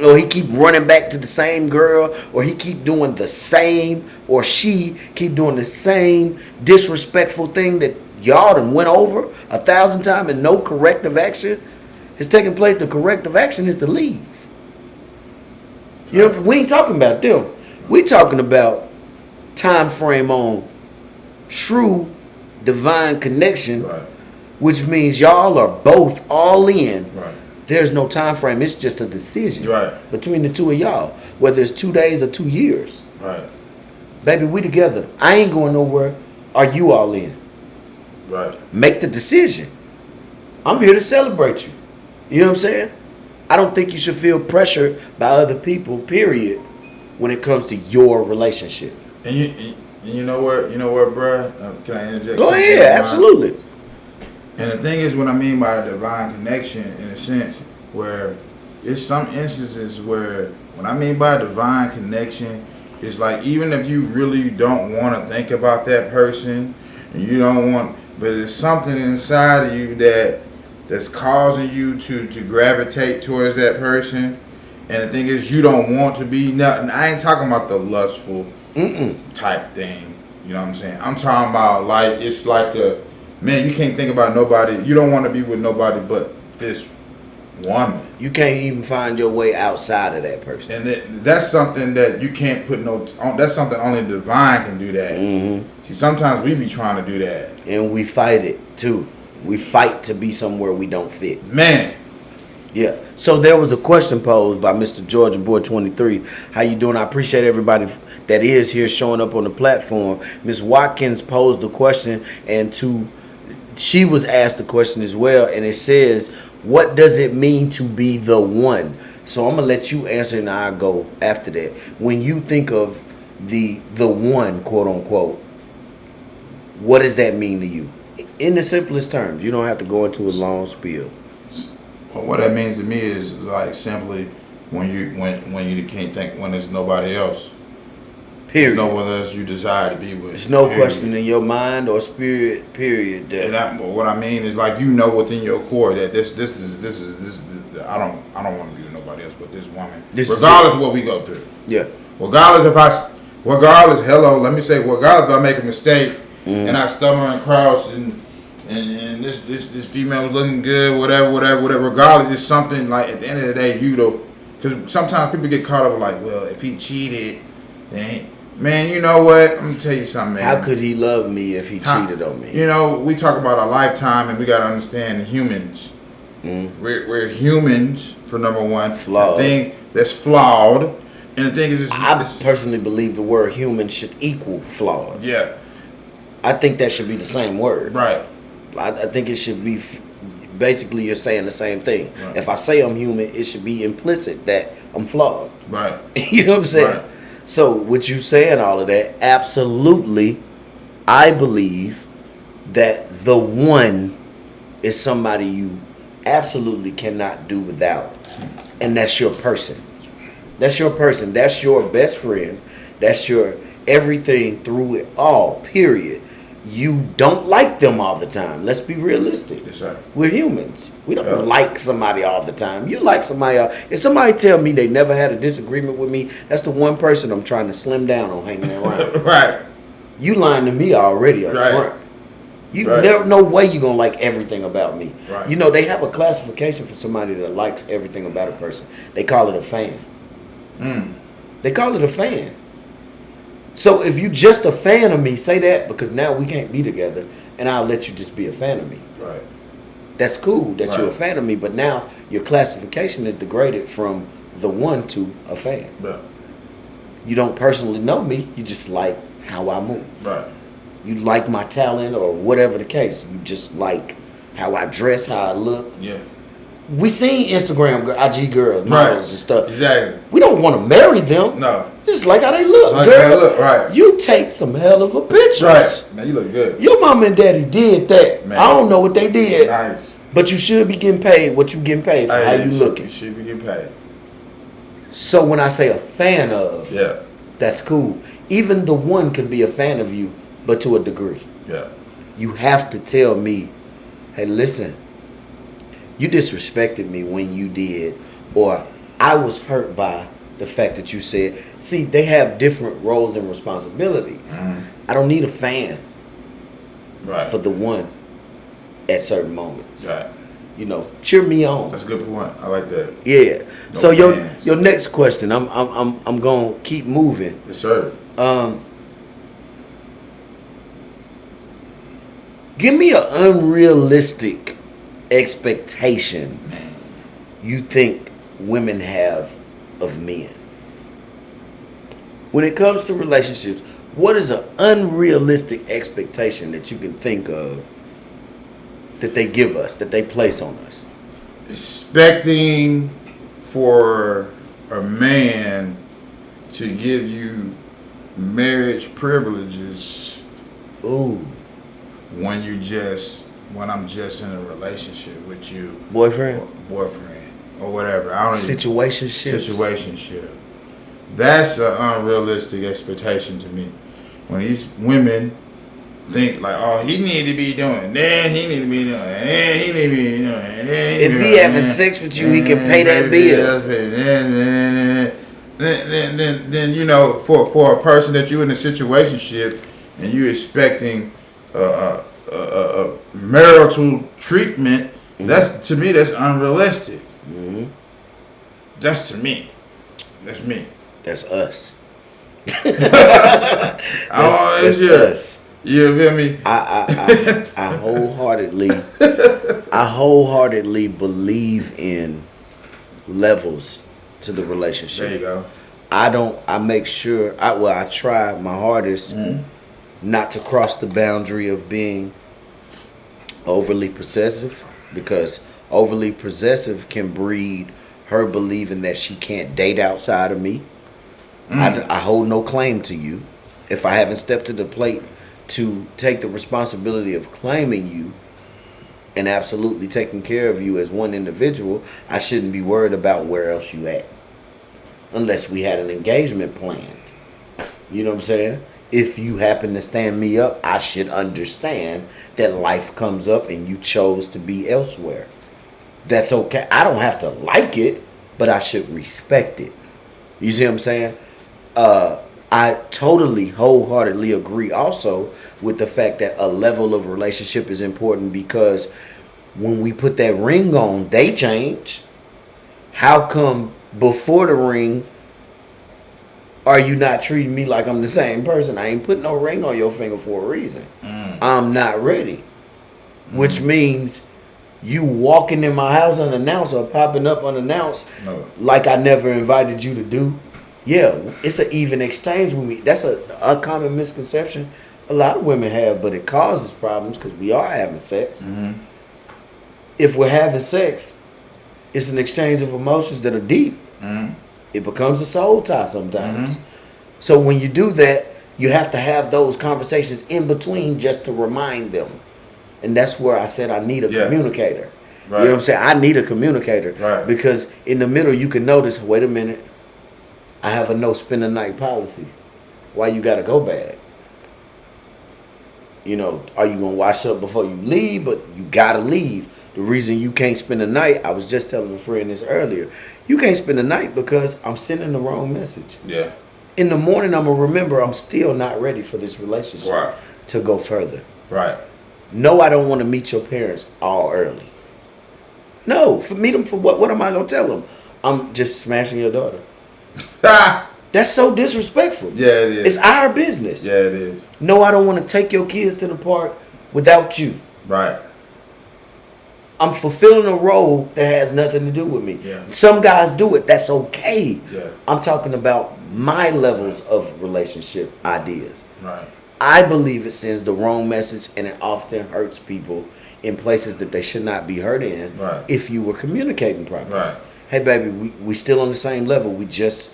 Or he keep running back to the same girl, or he keep doing the same, or she keep doing the same disrespectful thing that y'all done went over 1,000 times and no corrective action has taken place. The corrective action is to leave. You know, we ain't talking about them. We talking about time frame on true divine connection, Right. which means y'all are both all in. Right. There's no time frame. It's just a decision Right. between the two of y'all, whether it's 2 days or 2 years. Right. Baby, we together. I ain't going nowhere. Are you all in? Right. Make the decision. I'm here to celebrate you. You know what I'm saying? I don't think you should feel pressure by other people, period, when it comes to your relationship. And you know what, bruh? Can I interject? Go something? ahead, absolutely. And the thing is, what I mean by a divine connection, in a sense, where there's some instances where, when I mean by divine connection, it's like even if you really don't want to think about that person, and you don't want, but there's something inside of you that's causing you to gravitate towards that person. And the thing is, you don't want to be nothing. I ain't talking about the lustful type thing. You know what I'm saying? I'm talking about like, it's like man, you can't think about nobody. You don't want to be with nobody but this woman. You can't even find your way outside of that person. And that's something that you can't put that's something only the divine can do that. Mm-hmm. See, sometimes we be trying to do that. And we fight it too. We fight to be somewhere we don't fit. Man. Yeah. So there was a question posed by Mr. Georgia Boy 23. How you doing? I appreciate everybody that is here showing up on the platform. Ms. Watkins posed the question, and she was asked the question as well, and it says, what does it mean to be the one? So I'm gonna let you answer, and I'll go after that. When you think of the one, quote unquote, what does that mean to you? In the simplest terms. You don't have to go into a long spiel. Well, what that means to me is like simply when you can't think, when there's nobody else. Period. There's no one else you desire to be with. There's no period. question in your mind or spirit. Period. What I mean is, like, you know within your core that this is I don't want to be with nobody else but this woman. Regardless of what we go through. Yeah. Regardless if I make a mistake and I stumble and cross and this female was looking good, whatever. Regardless, it's something like at the end of the day, because sometimes people get caught up like, well, if he cheated, then. Man, you know what? I'm gonna tell you something, man. How could he love me if he cheated on me? You know, we talk about our lifetime, and we gotta understand humans. We're humans, for number one. Flawed. The thing that's flawed, and the thing is, I personally believe the word human should equal flawed. Yeah. I think that should be the same word. Right. I think it should be basically you're saying the same thing. Right. If I say I'm human, it should be implicit that I'm flawed. Right. You know what I'm saying? Right. So with you saying all of that, absolutely, I believe that the one is somebody you absolutely cannot do without. And that's your person. That's your person. That's your best friend. That's your everything through it all, period. You don't like them all the time. Let's be realistic. Yes, sir. We're humans. We don't like somebody all the time. You like somebody else. If somebody tell me they never had a disagreement with me, that's the one person I'm trying to slim down on hanging around. Right. You lying to me already up front. You never, no way you gonna like everything about me. Right. You know, they have a classification for somebody that likes everything about a person. They call it a fan. They call it a fan. So if you just a fan of me, say that, because now we can't be together, and I'll let you just be a fan of me. Right. That's cool that you're a fan of me, but now your classification is degraded from the one to a fan. Right. You don't personally know me, you just like how I move. Right. You like my talent or whatever the case. You just like how I dress, how I look. Yeah. We seen Instagram, IG girls, models and stuff. Exactly. We don't want to marry them. No. Just like how they look. Like girl, how they look, right. You take some hell of a pictures. Right. Man, you look good. Your mom and daddy did that. Man. I don't know what they did. Nice. But you should be getting paid what you getting paid for how you looking. You should be getting paid. So when I say a fan of, Yeah. that's cool. Even the one can be a fan of you, but to a degree. Yeah. You have to tell me, hey, listen, you disrespected me when you did, or I was hurt by the fact that you said. See, they have different roles and responsibilities. Mm-hmm. I don't need a fan Right. for the one at certain moments. Right. You know, cheer me on. That's a good point. I like that. Yeah. No So fans. your next question, I'm gonna keep moving. Yes, sir. Give me an unrealistic expectation you think women have of men. When it comes to relationships, what is an unrealistic expectation that you can think of that they give us, that they place on us? Expecting for a man to give you marriage privileges Ooh. when I'm just in a relationship with you, Boyfriend? or boyfriend, or whatever. I don't even, situationship. That's an unrealistic expectation to me. When these women think like, oh, he need to be doing, then he need to be doing, then he need to be doing, then If he having sex with you, he can pay that bill. Then you know, for a person that you in a situationship and you expecting marital treatment, that's to me that's unrealistic. Mm-hmm. That's to me. That's me. That's us. That's us. You feel me? I wholeheartedly believe in levels to the relationship. There you go. I make sure I try my hardest not to cross the boundary of being overly possessive, because overly possessive can breed her believing that she can't date outside of me. I hold no claim to you. If I haven't stepped to the plate to take the responsibility of claiming you and absolutely taking care of you as one individual, I shouldn't be worried about where else you at. Unless we had an engagement planned. You know what I'm saying? If you happen to stand me up, I should understand that life comes up and you chose to be elsewhere. That's okay. I don't have to like it, but I should respect it. You see what I'm saying? I totally, wholeheartedly agree also with the fact that a level of relationship is important, because when we put that ring on, they change. How come before the ring are you not treating me like I'm the same person? I ain't putting no ring on your finger for a reason. I'm not ready. Which means you walking in my house unannounced or popping up unannounced like I never invited you to do. Yeah, it's an even exchange with me. That's a common misconception a lot of women have, but it causes problems because we are having sex. If we're having sex, it's an exchange of emotions that are deep. It becomes a soul tie sometimes. So when you do that, you have to have those conversations in between just to remind them. And that's where I said I need a communicator. Right. You know what I'm saying? I need a communicator. Right. Because in the middle, you can notice, wait a minute, I have a no spend the night policy. Why you got to go bad? You know, are you going to wash up before you leave? But you got to leave. The reason you can't spend the night, I was just telling a friend this earlier. You can't spend the night because I'm sending the wrong message. Yeah. In the morning, I'm going to remember I'm still not ready for this relationship to go further. Right. No, I don't want to meet your parents all early. No, meet them for what? What am I going to tell them? I'm just smashing your daughter. That's so disrespectful. Yeah, it is. It's our business. Yeah, it is. No, I don't want to take your kids to the park without you. Right. I'm fulfilling a role that has nothing to do with me. Yeah. Some guys do it. That's okay. Yeah. I'm talking about my levels of relationship ideas. Right. I believe it sends the wrong message, and it often hurts people in places that they should not be hurt in. Right. If you were communicating properly. Right. Hey, baby, we still on the same level. We just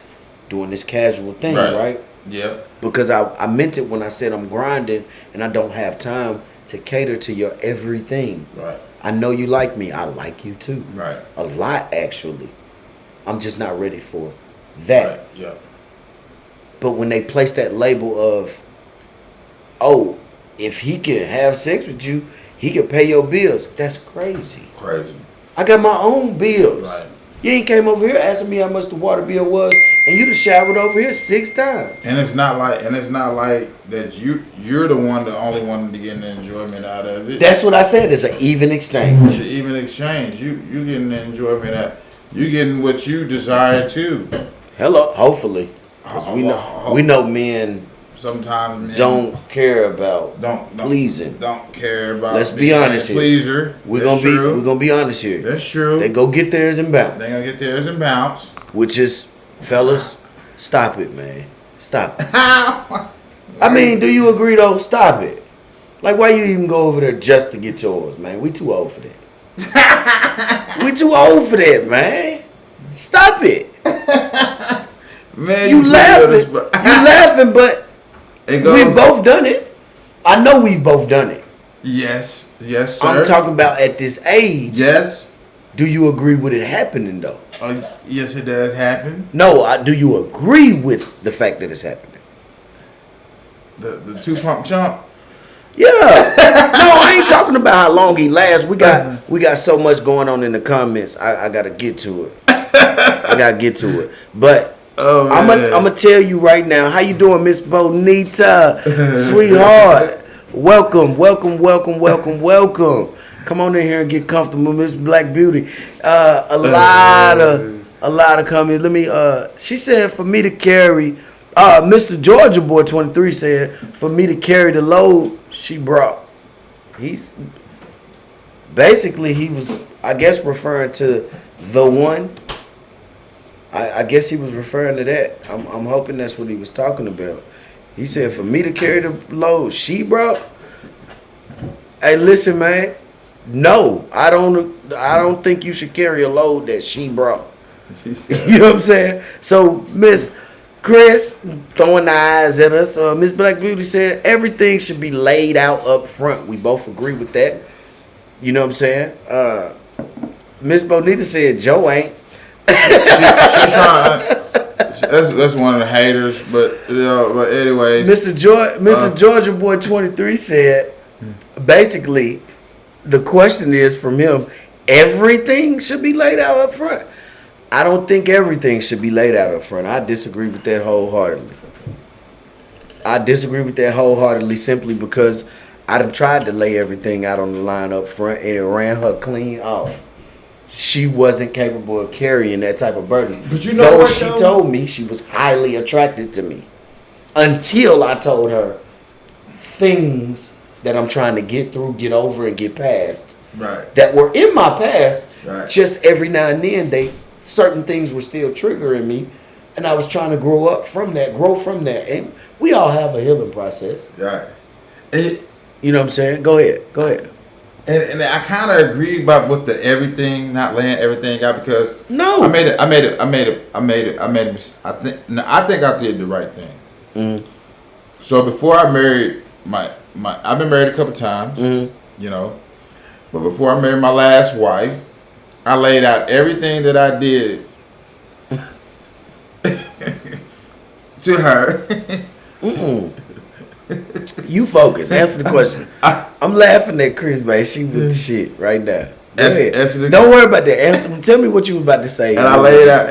doing this casual thing, right? Yep. Because I meant it when I said I'm grinding and I don't have time to cater to your everything. Right. I know you like me. I like you too. Right. A lot, actually. I'm just not ready for that. Right. Yep. But when they place that label of, oh, if he can have sex with you, he can pay your bills. That's crazy. Crazy. I got my own bills. Right. You ain't came over here asking me how much the water bill was, and you done showered over here 6 times. And it's not like that you're the only one to get the enjoyment out of it. That's what I said. It's an even exchange. It's an even exchange. You getting the enjoyment out. You getting what you desire too. Hello, hopefully. 'Cause we know men sometimes men don't care about don't pleasing. Don't care about. Let's be honest here. Pleaser. We're gonna be honest here. That's true. They go get theirs and bounce. They gonna get theirs and bounce. Which is, fellas, stop it, man. Stop it. I mean, do you agree though? Stop it. Like, why you even go over there just to get yours, man? We too old for that. We too old for that, man. Stop it. Man, You laughing. You laughing, but we've both done it. I know we've both done it. Yes. Yes, sir. I'm talking about at this age. Yes. Do you agree with it happening though? Yes, it does happen. No, do you agree with the fact that it's happening? The 2-pump chump. Yeah. No, I ain't talking about how long he lasts. We got so much going on in the comments. I gotta get to it. I gotta get to it. But I'm gonna tell you right now. How you doing, Miss Bonita, sweetheart? Welcome. Come on in here and get comfortable, Miss Black Beauty. A lot of comments. Let me. She said for me to carry. Mr. Georgia Boy 23 said for me to carry the load she brought. He's basically he was, I guess, referring to the one. I guess he was referring to that. I'm hoping that's what he was talking about. He said for me to carry the load she brought. Hey, listen, man. No, I don't think you should carry a load that she brought. You know what I'm saying? So, Miss Chris throwing the eyes at us. Miss Black Beauty said everything should be laid out up front. We both agree with that. You know what I'm saying? Miss Bonita said Joe ain't. She's trying. That's one of the haters, but anyways. Mr. Georgia Boy 23 said basically the question is from him, everything should be laid out up front. I don't think everything should be laid out up front. I disagree with that wholeheartedly. Simply because I done tried to lay everything out on the line up front and it ran her clean off. She wasn't capable of carrying that type of burden. But you know what, she told me she was highly attracted to me. Until I told her things that I'm trying to get through, get over, and get past. Right. That were in my past. Right. Just every now and then certain things were still triggering me. And I was trying to grow from that. And we all have a healing process. Right. You know what I'm saying? Go ahead. And I kind of agree about with the everything, not laying everything out because no, I made it. I think I did the right thing. Mm-hmm. So before I married I've been married a couple times, you know, but before I married my last wife, I laid out everything that I did to her. You focus. Answer the question. I'm laughing at Chris, man. She with the shit right now. Don't worry about that. Answer. Tell me what you were about to say. And I laid out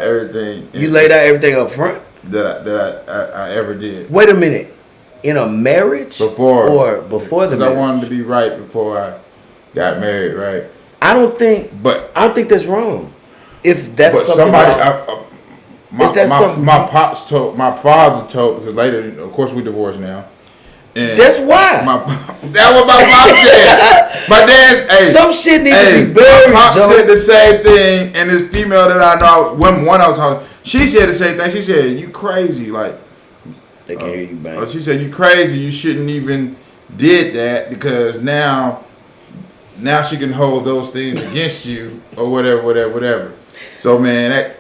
everything. You laid out everything up front that I ever did. Wait a minute. In a marriage? Before the marriage? I wanted to be right before I got married, right? I don't think that's wrong. If that's somebody, my father told because later, of course, we divorced now. And that's why. That what my mom said. My dad's some shit needs to be buried. My pop said the same thing, and this female that I know, one I was talking, she said the same thing. She said, "You crazy? Like, They can hear you bang. Oh, she said you crazy. You shouldn't even did that because now she can hold those things against you or whatever. So man, that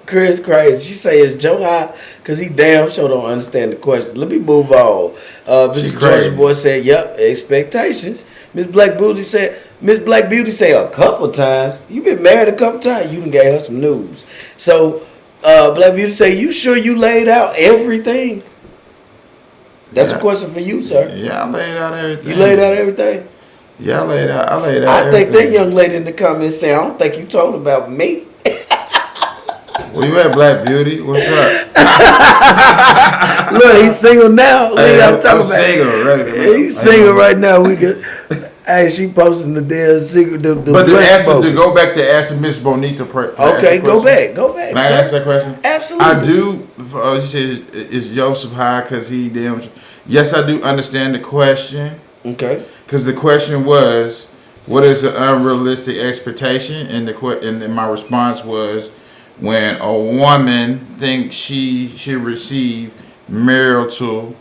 Chris crazy. She say it's Joe high because he damn sure don't understand the question. Let me move on. Mr. Georgia Boy said, "Yep, expectations." Miss Black Beauty say a couple times. You been married a couple times. You done gave her some news. So Black Beauty say, "You sure you laid out everything?" That's a question for you, sir. Yeah, I laid out everything. You laid out everything? Yeah, I laid out everything. I think that young lady in the comments saying, "I don't think you told about me." Where you at, Black Beauty? What's up? Look, he's single now. Hey, I'm single, right? He's single right now. We could. Hey, she posting the damn single. But to go back to asking Miss Bonita. Okay, go back. Can I ask that question? Absolutely. I do. You said is Joseph high because he damn. Yes, I do understand the question. Okay. Because the question was, what is an unrealistic expectation? And my response was, when a woman thinks she should receive marital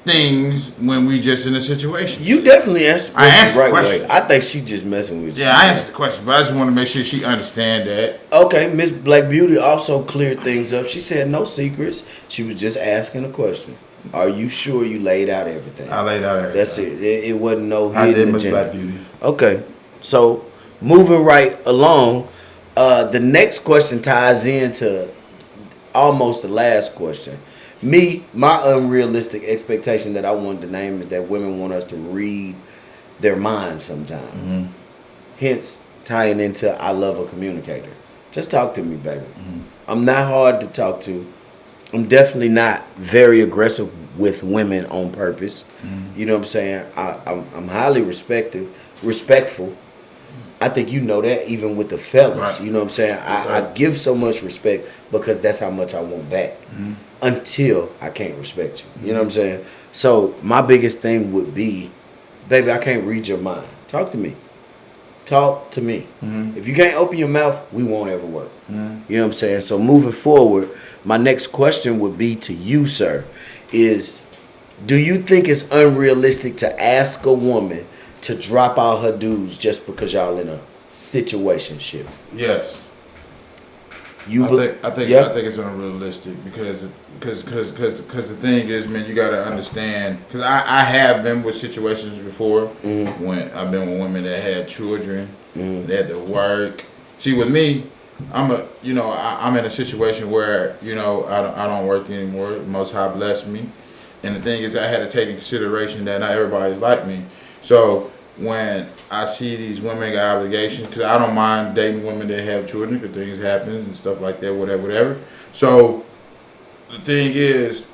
things when we just in a situation. You definitely answered the question. I answered the question. Way. I think she just messing with you. Yeah, I answered the question, but I just want to make sure she understand that. Okay, Miss Black Beauty also cleared things up. She said no secrets. She was just asking a question. Are you sure you laid out everything? I laid out everything. That's it. It wasn't no hidden I did, Miss agenda. Black Beauty. Okay, so moving right along, the next question ties into almost the last question. My unrealistic expectation that I wanted to name is that women want us to read their minds sometimes. Mm-hmm. Hence, tying into I love a communicator. Just talk to me, baby. Mm-hmm. I'm not hard to talk to. I'm definitely not very aggressive with women on purpose. Mm-hmm. You know what I'm saying? I'm highly respectful. I think you know that even with the fellas. Right. You know what I'm saying? I give so much respect because that's how much I want back. Mm-hmm. Until I can't respect you. Mm-hmm. You know what I'm saying? So my biggest thing would be, baby, I can't read your mind. Talk to me. Talk to me. Mm-hmm. If you can't open your mouth, we won't ever work. Mm-hmm. You know what I'm saying? So moving forward, my next question would be to you, sir, is do you think it's unrealistic to ask a woman to drop out her dudes just because y'all in a situationship? Yes. I think it's unrealistic because the thing is, man, you got to understand, because I have been with situations before. Mm-hmm. When I've been with women that had children. Mm-hmm. They had to work. See, with me, I'm in a situation where I don't work anymore. The Most High blessed me, and the thing is, I had to take in consideration that not everybody's like me. So when I see these women got obligations, because I don't mind dating women that have children, because things happen and stuff like that, whatever. So the thing is,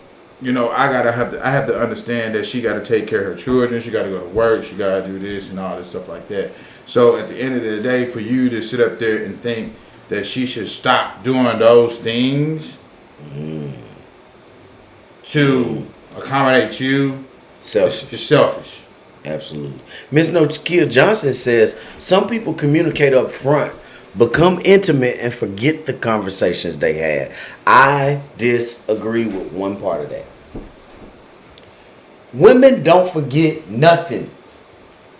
I have to understand that she got to take care of her children. She got to go to work. She got to do this and all this stuff like that. So at the end of the day, for you to sit up there and think that she should stop doing those things to accommodate you, it's selfish. Absolutely. Miss Nokia Johnson says some people communicate up front, become intimate, and forget the conversations they had. I disagree with one part of that. Women don't forget nothing.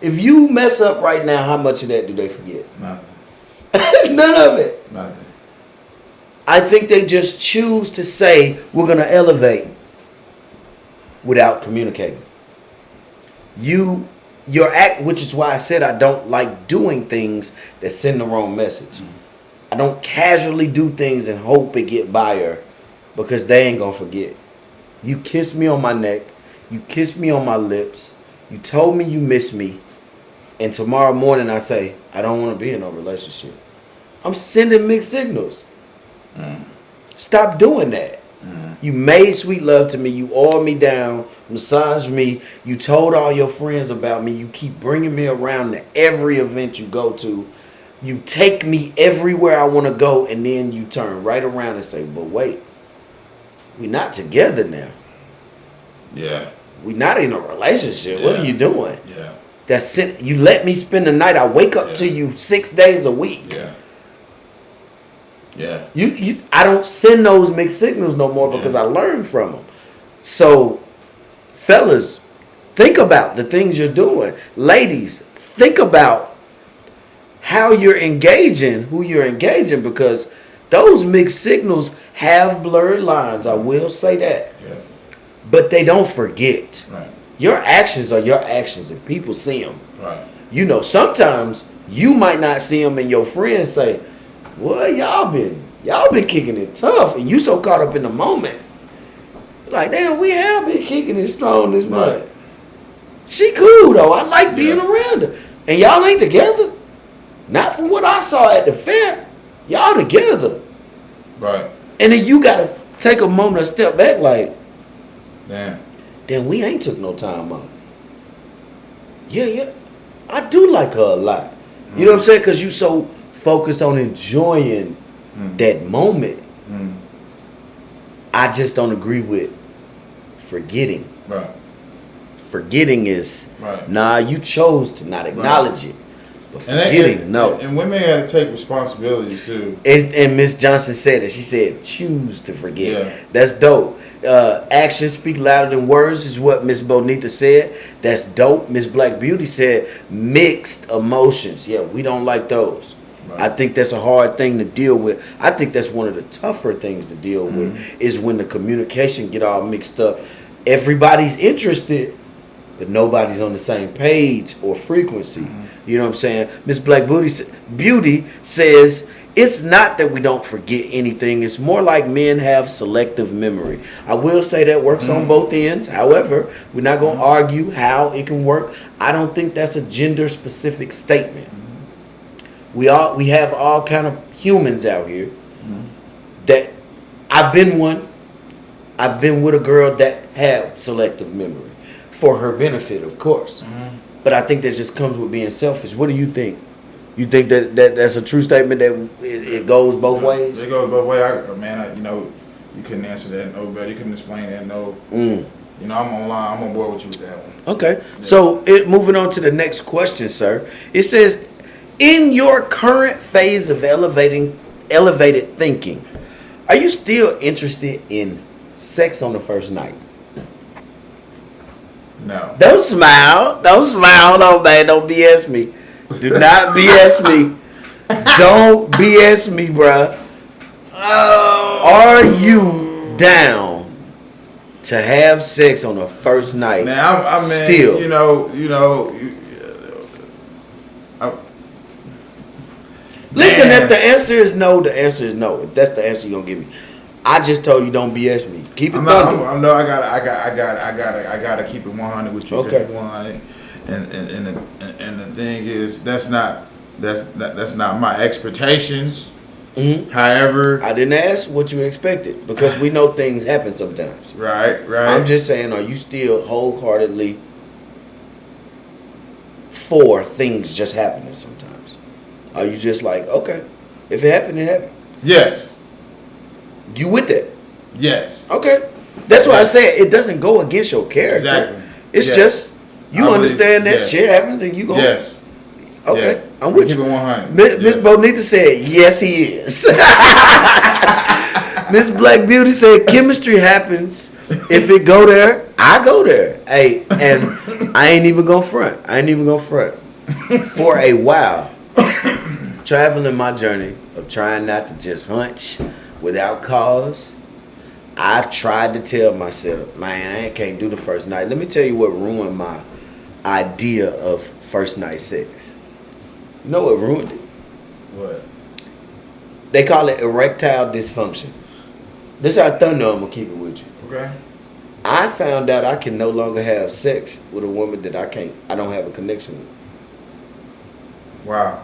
If you mess up right now, how much of that do they forget? Nothing. None of it. Nothing. I think they just choose to say we're going to elevate without communicating. Your act, which is why I said I don't like doing things that send the wrong message. Mm-hmm. I don't casually do things and hope it get by her, because they ain't gonna forget. You kissed me on my neck, you kissed me on my lips, you told me you miss me, and tomorrow morning I say I don't want to be in a relationship. I'm sending mixed signals. Stop doing that. You made sweet love to me. You oiled me down, massaged me. You told all your friends about me. You keep bringing me around to every event you go to. You take me everywhere I want to go, and then you turn right around and say, but wait, we're not together now. Yeah. We're not in a relationship. Yeah. What are you doing? Yeah. That's it. You let me spend the night. I wake up to you 6 days a week. Yeah. Yeah. I don't send those mixed signals no more because I learned from them. So, fellas, think about the things you're doing. Ladies, think about how you're engaging, who you're engaging, because those mixed signals have blurred lines. I will say that. Yeah. But they don't forget. Right. Your actions are your actions, and people see them. Right. You know, sometimes you might not see them, and your friends say, "Well, y'all been kicking it tough," and you so caught up in the moment. Like, damn, we have been kicking it strong this month. She cool though. I like being around her. And y'all ain't together. Not from what I saw at the fair. Y'all together. Right. And then you gotta take a moment to step back. Like, damn. Then we ain't took no time out. Yeah. I do like her a lot. You know what I'm saying? Because you so focused on enjoying that moment. I just don't agree with forgetting. Right. Forgetting is, right. Nah, you chose to not acknowledge it. But forgetting, no. And women got to take responsibility too. And Miss Johnson said it. She said, choose to forget. Yeah. That's dope. Actions speak louder than words is what Miss Bonita said. That's dope. Miss Black Beauty said mixed emotions. Yeah, we don't like those. Right. I think that's a hard thing to deal with. I think that's one of the tougher things to deal with is when the communication get all mixed up. Everybody's interested, but nobody's on the same page or frequency. You know what I'm saying? Miss Black Beauty says, it's not that we don't forget anything. It's more like men have selective memory. I will say that works on both ends. However, we're not going to argue how it can work. I don't think that's a gender-specific statement. We have all kind of humans out here that I've been one. I've been with a girl that had selective memory for her benefit, of course. But I think that just comes with being selfish. What do you think? You think that's a true statement that it goes both ways? It goes both ways. You couldn't answer that. No, but you couldn't explain that. No. You know, I'm online. I'm on board with you with that one. Okay. Yeah. So moving on to the next question, sir. It says, in your current phase of elevated thinking, are you still interested in sex on the first night? No. Don't smile. No, man. Don't BS me. Do not BS me. Don't BS me, bruh. Are you down to have sex on the first night? Man, I mean, still. Listen, if the answer is no, the answer is no. If that's the answer you're gonna give me, I just told you don't BS me. Keep it thunder. I gotta keep it 100 with you. Okay. 100. And the thing is, that's not my expectations. However, I didn't ask what you expected because we know things happen sometimes. Right. I'm just saying, are you still wholeheartedly for things just happening sometimes? Are you just like, okay, if it happened, it happened? Yes. You with it? Yes. Okay. That's why I said it doesn't go against your character. Exactly. It's just you understand that shit happens and you go. Yes. Okay. Yes. I'm with keep you. It 100. Miss Bonita said, yes, he is. Miss Black Beauty said, chemistry happens. If it go there, I go there. Hey, and I ain't even gonna front. For a while, traveling my journey of trying not to just hunch without cause, I tried to tell myself, man, I can't do the first night. Let me tell you what ruined my idea of first night sex. You know what ruined it? What? They call it erectile dysfunction. This is how thunder I'm gonna keep it with you. Okay. I found out I can no longer have sex with a woman that I don't have a connection with. Wow.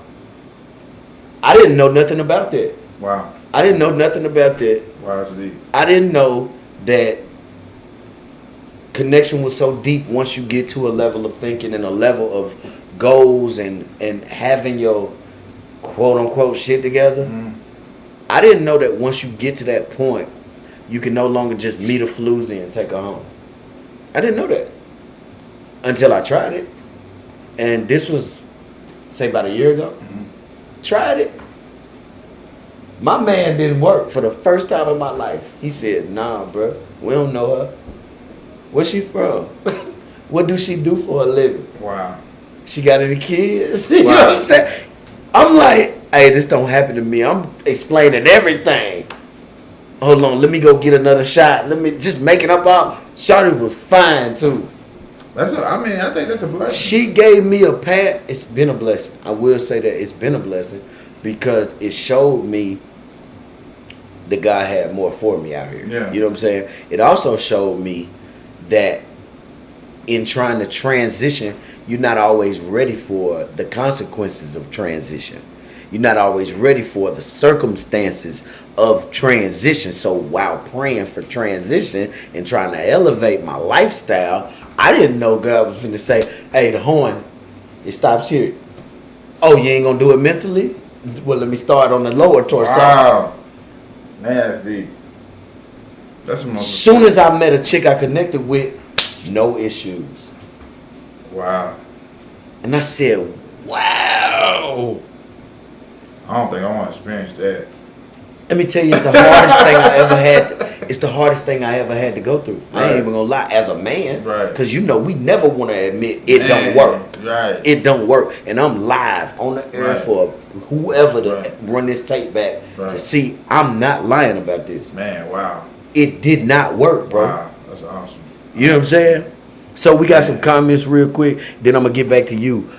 I didn't know nothing about that. Wow. I didn't know nothing about that. Wow, it's deep. I didn't know that connection was so deep once you get to a level of thinking and a level of goals and having your quote unquote shit together. I didn't know that once you get to that point, you can no longer just meet a floozy and take her home. I didn't know that until I tried it. And this was, say, about a year ago. Tried it. My man didn't work for the first time in my life. He said, nah, bro, we don't know her. Where's she from? What do she do for a living? Wow. She got any kids? You know what I'm saying? I'm like, hey, this don't happen to me. I'm explaining everything. Hold on, let me go get another shot. Let me just make it up out. Shawty was fine too. I think that's a blessing. She gave me a pat. It's been a blessing. I will say that it's been a blessing because it showed me the guy had more for me out here. Yeah. You know what I'm saying? It also showed me that in trying to transition, you're not always ready for the consequences of transition. You're not always ready for the circumstances of transition. So while praying for transition and trying to elevate my lifestyle, I didn't know God was going to say, hey, the horn, it stops here. Oh, you ain't going to do it mentally? Well, let me start on the lower torso. Wow. Man, that's deep. That's the most. As soon as I met a chick I connected with, no issues. Wow. And I said, wow. I don't think I want to experience that. Let me tell you, it's the hardest thing I ever had. It's the hardest thing I ever had to go through. Right. I ain't even gonna lie, as a man, Right. Because we never want to admit it don't work. Right. It don't work, and I'm live on the air Right. for whoever to Right. run this tape back to Right. see. I'm not lying about this. Man, wow. It did not work, bro. Wow. That's awesome. You know what I'm saying? So we got some comments real quick. Then I'm gonna get back to you.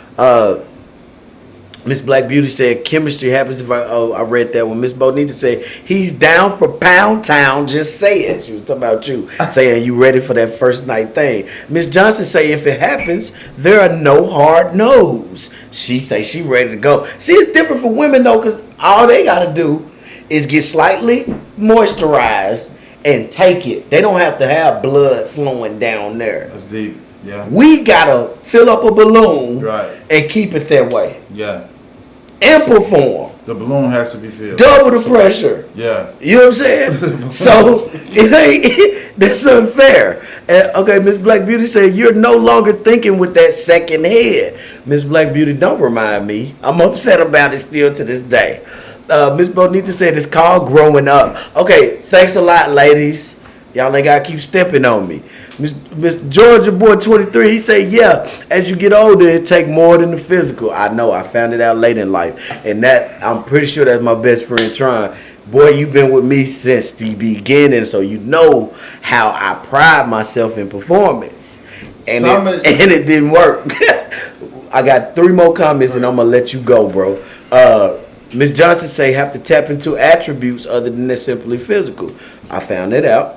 Miss Black Beauty said chemistry happens if I read that one. Miss Bonita said he's down for Pound Town. Just say it. She was talking about you saying you ready for that first night thing. Miss Johnson say if it happens, there are no hard no's. She say she ready to go. See, it's different for women though, because all they gotta do is get slightly moisturized and take it. They don't have to have blood flowing down there. That's deep. Yeah. We gotta fill up a balloon Right. and keep it that way. Yeah. And perform. The balloon has to be filled. Double the pressure. Yeah. You know what I'm saying? So it ain't that's unfair. And, okay, Miss Black Beauty said you're no longer thinking with that second head. Miss Black Beauty, don't remind me. I'm upset about it still to this day. Miss Bonita said it's called growing up. Okay, thanks a lot, ladies. Y'all ain't gotta keep stepping on me. Miss Georgia Boy 23, he said, yeah, as you get older, it take more than the physical. I know, I found it out late in life. And that, I'm pretty sure that's my best friend, Tron. Boy, you've been with me since the beginning, so you know how I pride myself in performance. And it didn't work. I got 3 more comments, and I'm going to let you go, bro. Miss Johnson say have to tap into attributes other than simply physical. I found it out.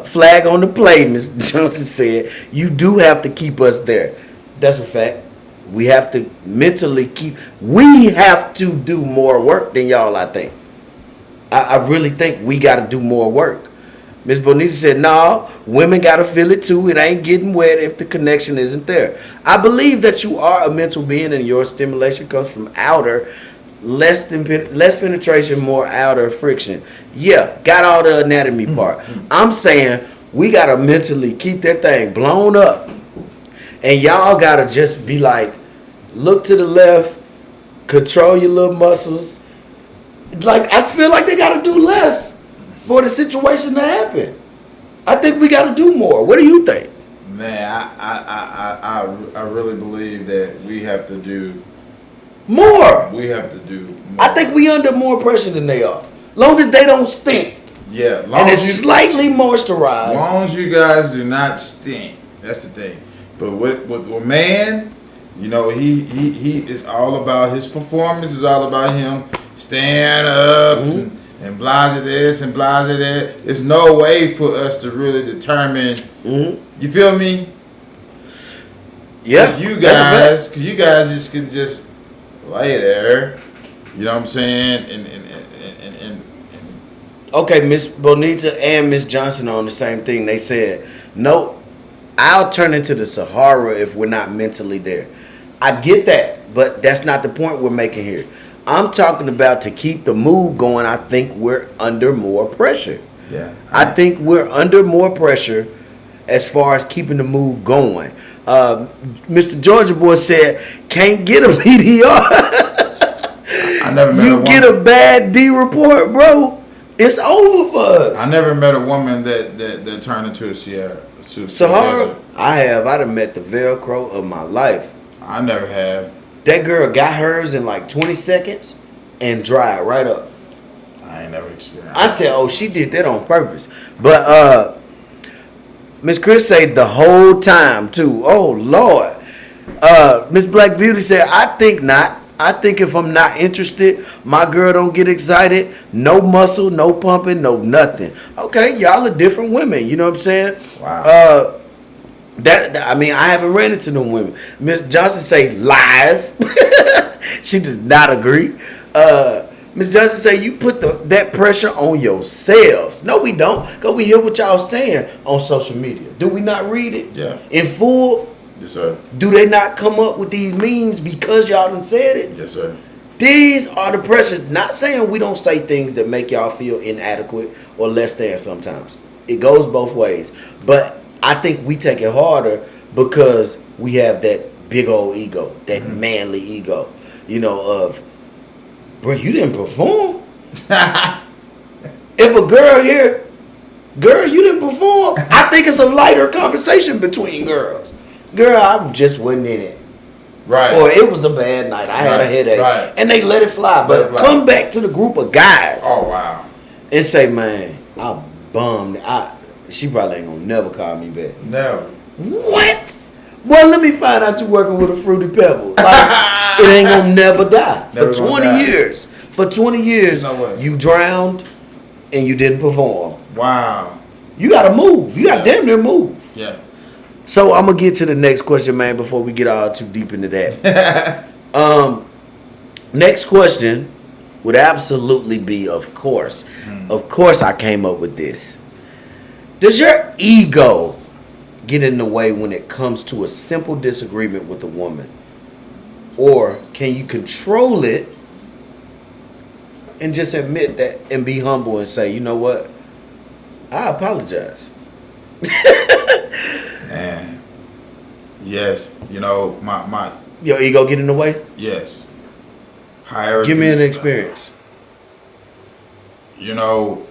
Flag on the play, Miss Johnson said. You do have to keep us there. That's a fact. We have to mentally we have to do more work than y'all, I think. I really think we got to do more work. Miss Bonita said, no, women got to feel it too. It ain't getting wet if the connection isn't there. I believe that you are a mental being and your stimulation comes from outer. Less penetration, more outer friction. Yeah, got all the anatomy part. I'm saying we gotta mentally keep that thing blown up, and y'all gotta just be like, look to the left, control your little muscles. Like I feel like they gotta do less for the situation to happen. I think we gotta do more. What do you think? Man, I really believe that we have to do more. We have to do more. I think we under more pressure than they are. Long as they don't stink. Yeah, and it's slightly moisturized. Long as you guys do not stink. That's the thing. But with a man, you know, he is all about his performance. Is all about him stand up and blase this and blase that. There's no way for us to really determine. You feel me? Yeah. You guys, because you guys just can just lay there, you know what I'm saying, and okay, Miss Bonita and Miss Johnson on the same thing. They said, no, I'll turn into the Sahara if we're not mentally there. I get that, but that's not the point we're making here. I'm talking about to keep the mood going. I think we're under more pressure. Yeah, I think we're under more pressure as far as keeping the mood going. Mr. Georgia Boy said, can't get a PDR. I never met a you woman. get a bad D report, bro, it's over for us. I never met a woman that turned into a Sierra. Sahara, I done met the Velcro of my life. I never have. That girl got hers in like 20 seconds and dried right up. I ain't never experienced. I said, oh, she did that on purpose. But Miss Chris said the whole time too. Oh Lord. Miss Black Beauty said, I think not. I think if I'm not interested, my girl don't get excited. No muscle, no pumping, no nothing. Okay, y'all are different women. You know what I'm saying? Wow. I mean, I haven't ran into them women. Miss Johnson say lies. She does not agree. Miss Johnson say you put that pressure on yourselves. No, we don't. Because we hear what y'all saying on social media. Do we not read it? Yeah. In full? Yes, sir. Do they not come up with these memes because y'all done said it? Yes, sir. These are the pressures. Not saying we don't say things that make y'all feel inadequate or less than sometimes. It goes both ways. But I think we take it harder because we have that big old ego, that manly ego, you know, of, bro, you didn't perform. If a girl here, girl, you didn't perform, I think it's a lighter conversation between girls. Girl, I just wasn't in it. Right. Or it was a bad night. I had a headache. Right. And they let it fly. But come back to the group of guys. Oh, wow. And say, man, I bummed. She probably ain't gonna never call me back. Never. What? Well, let me find out you working with a Fruity Pebble. Like, it ain't gonna never die. Never For 20 die. years. For 20 years, No way. you drowned and you didn't perform. Wow. You gotta move. You gotta damn near move. Yeah. So I'm gonna get to the next question, man, before we get all too deep into that. Next question would absolutely be, of course. Of course I came up with this. Does your ego get in the way when it comes to a simple disagreement with a woman? Or can you control it and just admit that and be humble and say, you know what? I apologize. Man. Yes. You know, my Your ego get in the way? yes. However, Give me an experience. You know,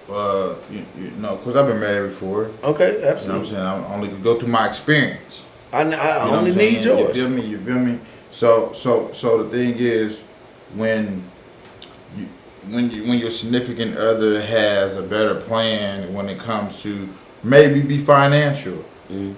you know, because I've been married before. Okay, You know what I'm absolutely. saying? I only could go through my experience. I You know what only I'm need saying? yours. You feel me? So the thing is, when your significant other has a better plan when it comes to maybe be financial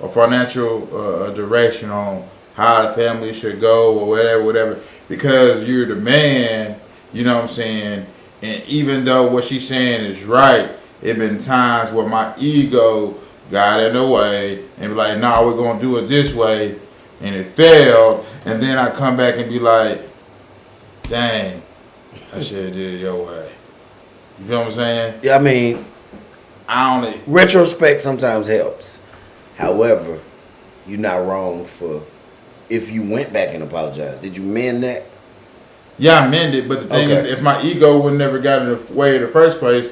or financial direction on how the family should go or whatever, because you're the man, you know what I'm saying? And even though what she's saying is right, it been times where my ego got in the way and be like, nah, we're gonna do it this way, and it failed, and then I come back and be like, dang, I should have did it your way. You feel what I'm saying? Yeah, I mean, I only retrospect sometimes helps. However, you're not wrong for if you went back and apologized. Did you mend that? I meant it, but the thing is, if my ego would never got in the way in the first place,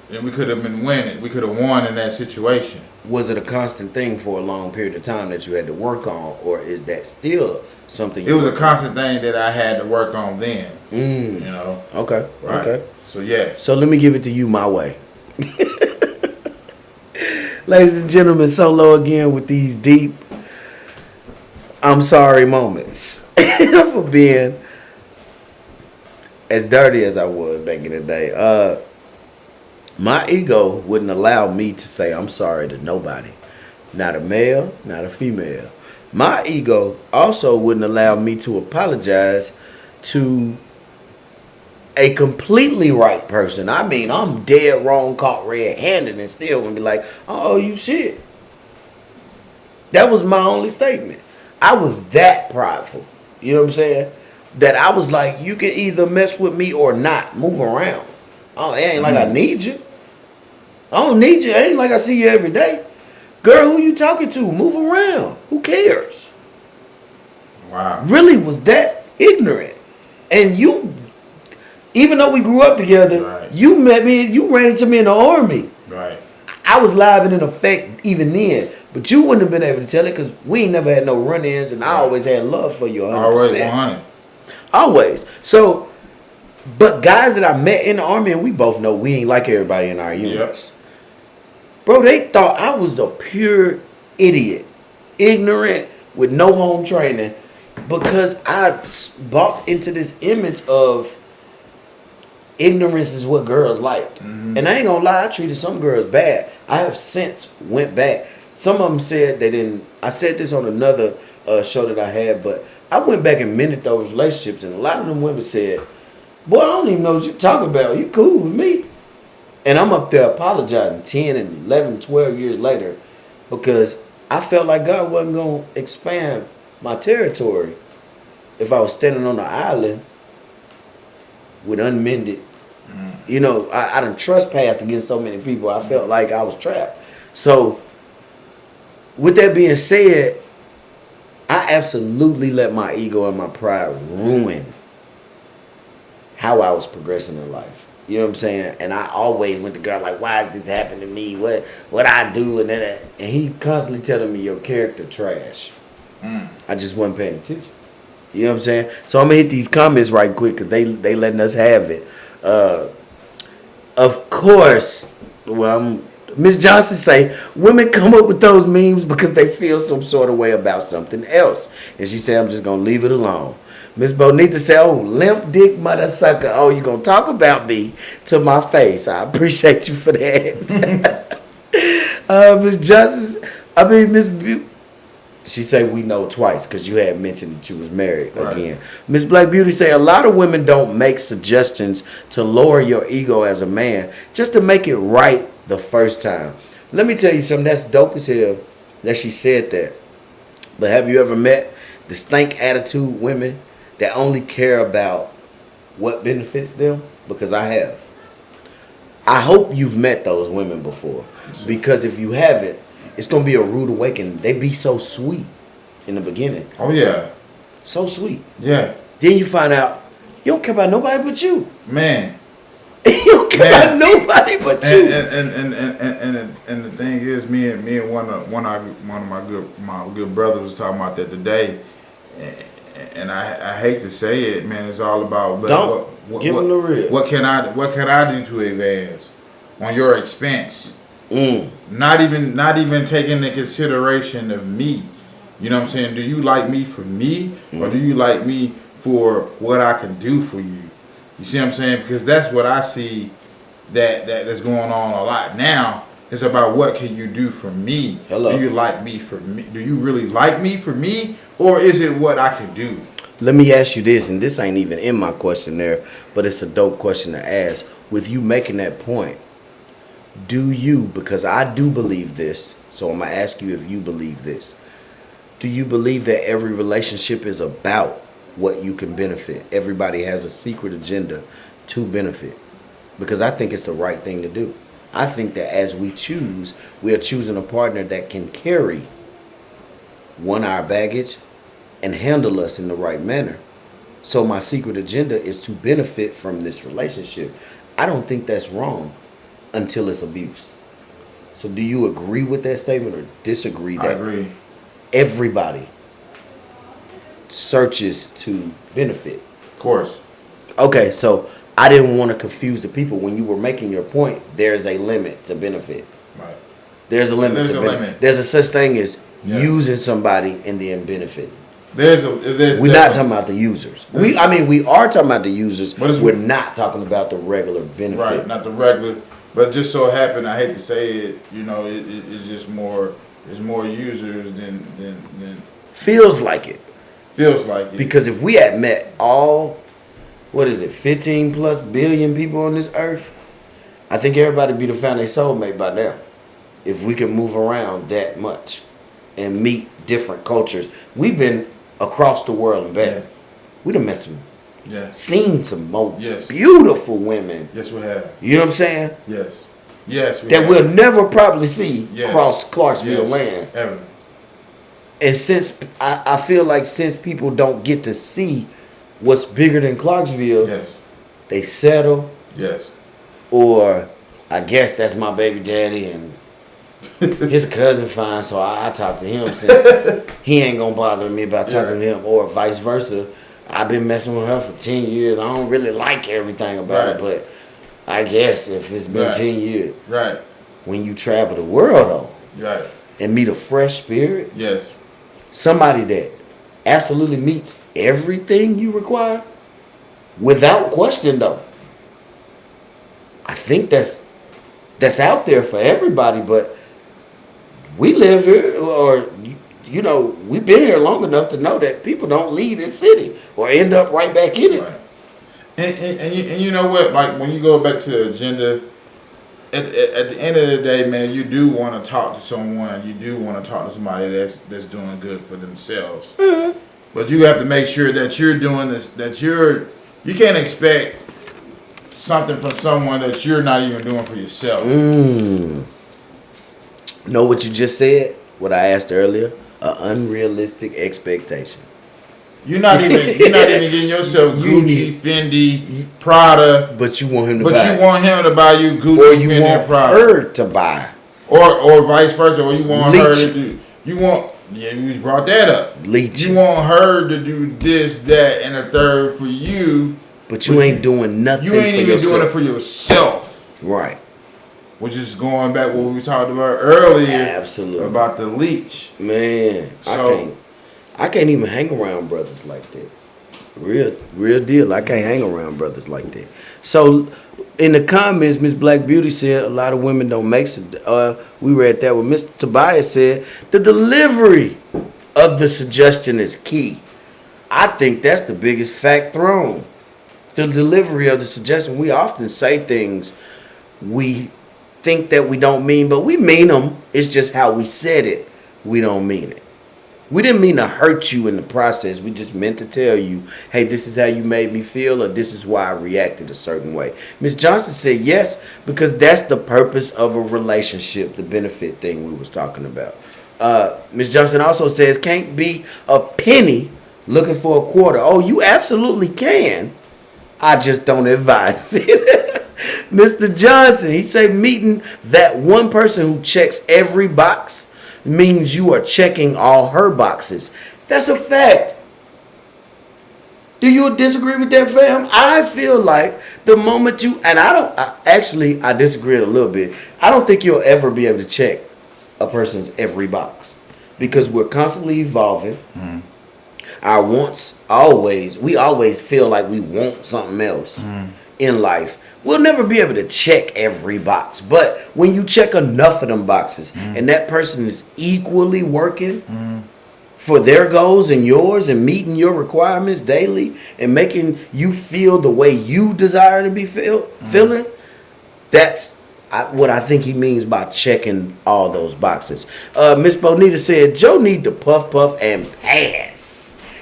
then we could have been winning. We could have won in that situation. Was it a constant thing for a long period of time that you had to work on, or is that still something? It was a constant thing that I had to work on then. Mm. You know. Okay. Right. Okay. So yes. So let me give it to you my way. Ladies and gentlemen, Solo again with these deep I'm sorry moments for being as dirty as I was back in the day. My ego wouldn't allow me to say I'm sorry to nobody. Not a male, not a female. My ego also wouldn't allow me to apologize to a completely right person. I mean, I'm dead wrong, caught red-handed, and still gonna be like, oh, you shit. That was my only statement. I was that prideful. You know what I'm saying? That I was like, you can either mess with me or not. Move around. Oh, it ain't like I need you. I don't need you. It ain't like I see you every day. Girl, who you talking to? Move around. Who cares? Wow. Really was that ignorant. And you, even though we grew up together, Right. you met me, you ran into me in the army. Right. I was live and in effect even then. But you wouldn't have been able to tell it because we ain't never had no run-ins, and I always had love for you 100%. Always 100. Always. So But guys that I met in the Army, and we both know we ain't like everybody in our units. Yep. Bro, they thought I was a pure idiot, ignorant, with no home training, because I bought into this image of ignorance is what girls like. And I ain't gonna lie, I treated some girls bad. I have since went back. Some of them said they didn't. I said this on another show that I had, but I went back and mended those relationships, and a lot of them women said, boy, I don't even know what you're talking about. You cool with me. And I'm up there apologizing 10 and 11, 12 years later, because I felt like God wasn't going to expand my territory if I was standing on the island with unmended. You know, I done trespassed against so many people. I felt like I was trapped. So, with that being said, I absolutely let my ego and my pride ruin how I was progressing in life. You know what I'm saying? And I always went to God like, why is this happening to me? What I do? And he constantly telling me your character trash. I just wasn't paying attention. You know what I'm saying? So I'm gonna hit these comments right quick because they letting us have it. Of course, well, Miss Johnson say women come up with those memes because they feel some sort of way about something else, and she said I'm just gonna leave it alone. Miss Bonita said, "Oh, limp dick mother sucker. Oh, you gonna talk about me to my face? I appreciate you for that." Miss Johnson, Miss Beauty. She say we know twice because you had mentioned that you was married again. Miss Black Beauty say a lot of women don't make suggestions to lower your ego as a man just to make it right the first time. Let me tell you something that's dope as hell that she said that. But have you ever met the stank attitude women that only care about what benefits them? Because I have. I hope you've met those women before, because if you haven't, it's going to be a rude awakening. They be so sweet in the beginning. Oh, yeah. So sweet. Yeah. Then you find out you don't care about nobody but you. Man. You don't care about nobody but you. And the thing is, me and one of my good brothers was talking about that today. And I hate to say it, man. It's all about. Don't give them the real. What can I do to advance on your expense? Not even taking into consideration of me. You know what I'm saying? Do you like me for me, or do you like me for what I can do for you? You see what I'm saying? Because that's what I see that's going on a lot now. It's about what can you do for me? Hello. Do you like me for me? Do you really like me for me, or is it what I can do? Let me ask you this, and this ain't even in my questionnaire, but it's a dope question to ask. With you making that point, do you, because I do believe this, so I'm going to ask you if you believe this. Do you believe that every relationship is about what you can benefit? Everybody has a secret agenda to benefit. Because I think it's the right thing to do. I think that as we choose, we are choosing a partner that can carry our baggage and handle us in the right manner. So my secret agenda is to benefit from this relationship. I don't think that's wrong until it's abuse. So do you agree with that statement or disagree? I agree. Everybody searches to benefit. Of course. Okay, so I didn't want to confuse the people. When you were making your point, there's a limit to benefit. Right. There's a limit There's to a benefit. limit. There's a such thing as using somebody and then benefiting. We're not talking about the users. We are talking about the users, but we're not talking about the regular benefit. Right, not the regular. But just so happened, I hate to say it, it's just more. There's more users than feels like it. Feels like it. Because if we had met all, 15 plus billion people on this earth, I think everybody be to find their soulmate by now. If we can move around that much and meet different cultures. We've been across the world and back. Yeah. We done met some, seen some more Yes. beautiful women. Yes, we have. You know what I'm saying? Yes. Yes, we that have. we'll never probably see Yes. across Clarksville land. Ever. And since I feel like since people don't get to see what's bigger than Clarksville, Yes. they settle. Yes. Or I guess that's my baby daddy and his cousin fine, so I talk to him since he ain't gonna bother me about talking to him, or vice versa. I've been messing with her for 10 years. I don't really like everything about Right. her, but I guess if it's been Right. 10 years. Right. When you travel the world, though, Right. and meet a fresh spirit, Yes. somebody that absolutely meets everything you require, without question, though, I think that's out there for everybody, but we live here, or you know, we've been here long enough to know that people don't leave this city or end up right back in it. Right. And you know what? Like when you go back to the agenda, at the end of the day, man, you do want to talk to someone. You do want to talk to somebody that's doing good for themselves. Mm-hmm. But you have to make sure that you're doing this. You can't expect something from someone that you're not even doing for yourself. Know what you just said? What I asked earlier? An unrealistic expectation. You're not even getting yourself Gucci, Fendi, Prada, But you want him to but buy. you want him to buy you Gucci, or you Fendi, and want Prada, her to buy. or vice versa, or you want her Leech. to do. You want. Yeah, you just brought that up. Leech. You want her to do this, that, and a third for you. But you ain't doing nothing You ain't for even yourself. doing it for yourself. Right. Which is going back what we talked about earlier. Absolutely. About the leech. Man, So- I can't even hang around brothers like that. Real deal. I can't hang around brothers like that. So in the comments, Miss Black Beauty said a lot of women don't make it. We read that what Mr. Tobias said. The delivery of the suggestion is key. I think that's the biggest fact thrown. The delivery of the suggestion. We often say things we think that we don't mean, but we mean them. It's just how we said it. We don't mean it. We didn't mean to hurt you in the process. We just meant to tell you, hey, this is how you made me feel, or this is why I reacted a certain way. Miss Johnson said yes, because that's the purpose of a relationship, the benefit thing we was talking about. Miss Johnson also says, can't be a penny looking for a quarter. Oh, you absolutely can. I just don't advise it. Mr. Johnson, he say meeting that one person who checks every box means you are checking all her boxes. That's a fact. Do you disagree with that, fam? I feel like the moment you, and I disagree a little bit. I don't think you'll ever be able to check a person's every box because we're constantly evolving. Mm-hmm. Our wants we always feel like we want something else in life. We'll never be able to check every box. But when you check enough of them boxes and that person is equally working for their goals and yours and meeting your requirements daily and making you feel the way you desire to be feeling, that's what I think he means by checking all those boxes. Miss Bonita said, Joe need to puff and pass.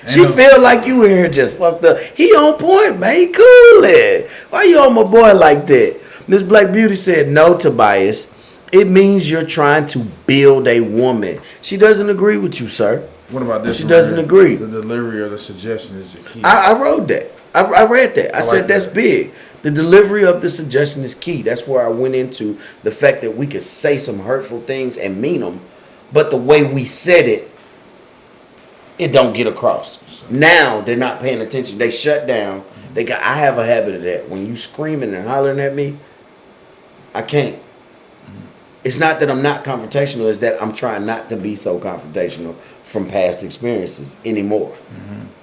She feel like you in here just fucked up. He on point, man. He cool it. Why you on my boy like that? Miss Black Beauty said, no, Tobias. It means you're trying to build a woman. She doesn't agree with you, sir. What about this? She doesn't agree. The delivery of the suggestion is the key. I wrote that. I read that. I said like that's that. big. The delivery of the suggestion is key. That's where I went into the fact that we could say some hurtful things and mean them, but the way we said it, it don't get across. Now they're not paying attention. They shut down. I have a habit of that. When you screaming and hollering at me, I can't. It's not that I'm not confrontational. It's that I'm trying not to be so confrontational from past experiences anymore.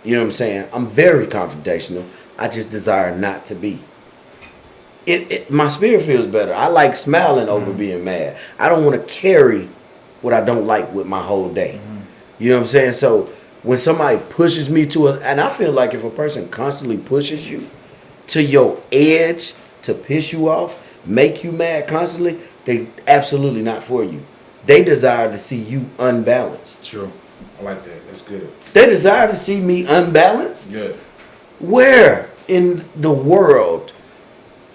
You know what I'm saying? I'm very confrontational. I just desire not to be. My spirit feels better. I like smiling over being mad. I don't want to carry what I don't like with my whole day. You know what I'm saying? So when somebody pushes me and I feel like if a person constantly pushes you to your edge to piss you off, make you mad constantly, they absolutely not for you. They desire to see you unbalanced. True. I like that. That's good. They desire to see me unbalanced. Good. Where in the world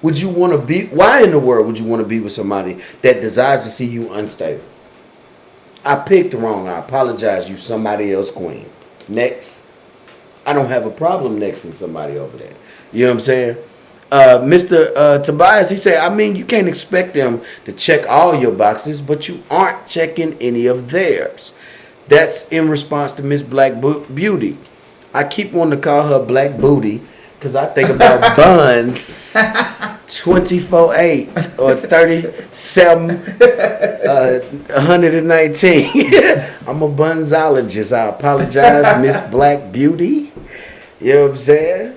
would you want to be? Why in the world would you want to be with somebody that desires to see you unstable? I picked wrong. I apologize. You somebody else, queen. Next. I don't have a problem nexting somebody over there. You know what I'm saying? Mr. Tobias, he said, I mean, you can't expect them to check all your boxes, but you aren't checking any of theirs. That's in response to Miss Black Beauty. I keep wanting to call her Black Booty because I think about buns 24/8 or 119. I'm a bunzologist. I apologize, Miss Black Beauty. You know what I'm saying?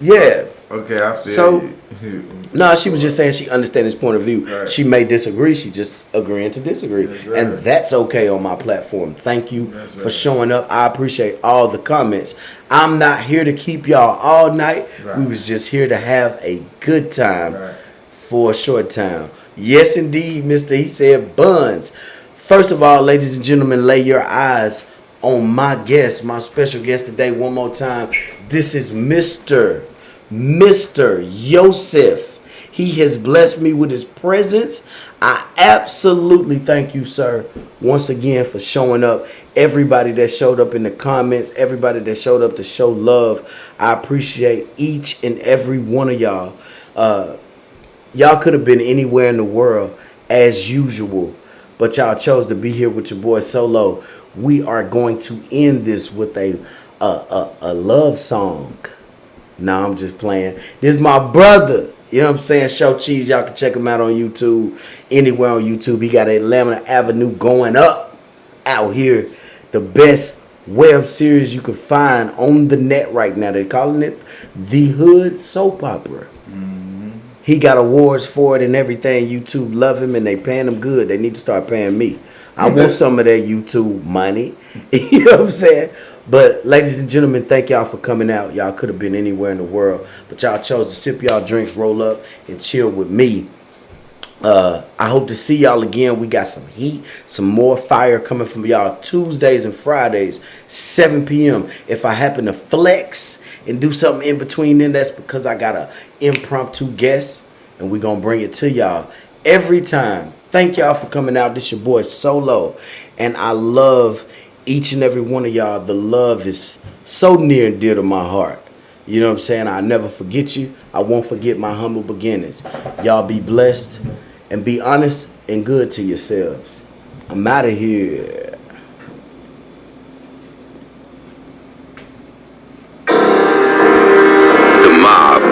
Yeah. Okay, I feel So, you. no, she was just saying she understands his point of view. Right. She may disagree. She just agreeing to disagree. That's right. And that's okay on my platform. Thank you That's for right. showing up. I appreciate all the comments. I'm not here to keep y'all all night. Right. We was just here to have a good time Right. for a short time. Yes, indeed, Mr. He said buns. First of all, ladies and gentlemen, lay your eyes on my guest, my special guest today one more time. This is Mr. Yosef. He has blessed me with his presence. I absolutely thank you, sir, once again for showing up. Everybody that showed up in the comments, everybody that showed up to show love, I appreciate each and every one of y'all. Y'all could have been anywhere in the world as usual, but y'all chose to be here with your boy Solo. We are going to end this with a love song. No, I'm just playing. This is my brother. You know what I'm saying? Show Cheese. Y'all can check him out on YouTube. Anywhere on YouTube. He got Atlanta Avenue going up out here. The best web series you can find on the net right now. They're calling it The Hood Soap Opera. He got awards for it and everything. YouTube love him and they paying him good. They need to start paying me. I want some of that YouTube money. You know what I'm saying? But ladies and gentlemen, thank y'all for coming out. Y'all could have been anywhere in the world, but y'all chose to sip y'all drinks, roll up, and chill with me. I hope to see y'all again. We got some heat, some more fire coming from y'all Tuesdays and Fridays, 7 p.m. If I happen to flex and do something in between then, that's because I got an impromptu guest, and we're going to bring it to y'all every time. Thank y'all for coming out. This your boy Solo, and I love each and every one of y'all. The love is so near and dear to my heart. You know what I'm saying? I'll never forget you. I won't forget my humble beginnings. Y'all be blessed and be honest and good to yourselves. I'm out of here. The mob.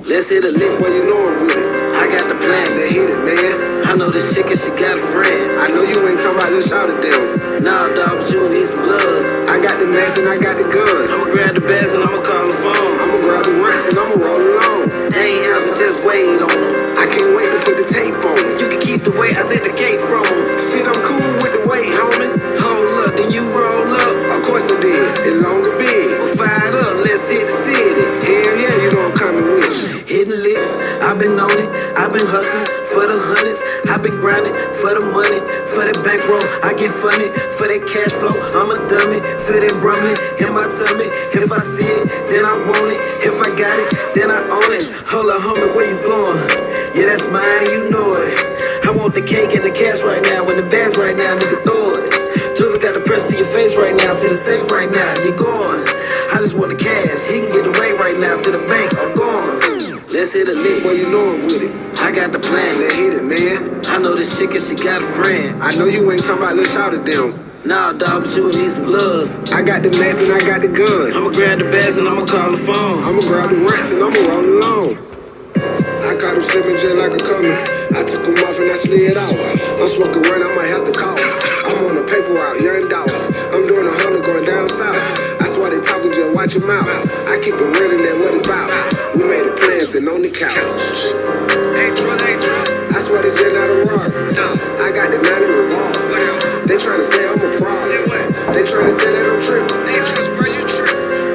Let's hit a lick where you know I'm with it. I got the plan, let's hit it, man. I know this chick and she got a friend. I know you ain't talking about this shot of them. Nah, dog, but you need some bloods. I got the mask and I got the gun. I'ma grab the bags and I'ma call the phone. I'ma grab the racks and I'ma roll along. They ain't answer, just wait on them. I can't wait to put the tape on. You can keep the weight, I take the cake from them. Shit, I'm cool with the weight, homie. Hold up, then you roll up. Of course I did, it longer big. We'll fire up, let's hit the city. Hell yeah, you know I'm coming with you. Hitting licks, I've been on it, I've been hustling for the hundreds, I've been grinding for the money, for that bankroll, I get funny, for that cash flow, I'm a dummy, feel that rumbling in my tummy, if I see it, then I want it, if I got it, then I own it, hold up homie, where you going? Yeah that's mine, you know it, I want the cake and the cash right now, when the band's right now, nigga throw it, just got the press to your face right now, to the safe right now, you going, I just want the cash, he can get away right now, to the bank, I'm going. Let's hit a lick, boy, you know I'm with it. I got the plan, let's hit it, man. I know this chick and she got a friend. I know you ain't talking about let's shout at them. Nah, dog, but you need some bloods. I got the mask and I got the gun. I'ma grab the bags and I'ma call the phone. I'ma grab the racks and I'ma roll along. I caught him slipping just like a coming. I took him off and I slid out. I'm smoking right, I might have to call. I'm on the paper out, young dog. I'm doing 100 going down south. I swear they talking, just watch your mouth. I keep it real and that what it's about. We made a plan sitting on the couch. I swear this just not a rock. I got the 90 revolver. They tryna say I'm a problem. They tryna say that I'm tripping.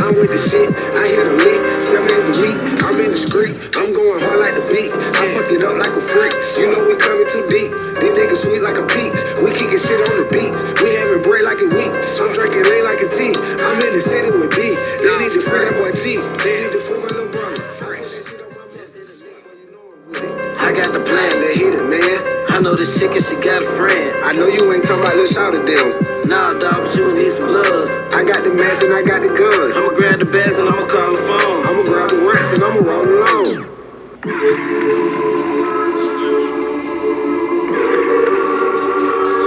I'm with the shit, I hit a lick, 7 days a week, I'm in the street, I'm going hard like the beat, I fuck it up like a freak, you know we coming too deep, these niggas sweet like a peach, we kicking shit on the beach, we having bread like a week, I'm drinking lean like a tea, I'm in the city with B, they need to free that boy G, they need to free my little brother, I put that shit on my message, I got the plan, let's hit it, man. I know this chick and she got a friend. I know you ain't talking about let's shout at them. Nah, dog, but you need some bloods. I got the mask and I got the gun. I'ma grab the bags and I'ma call the phone.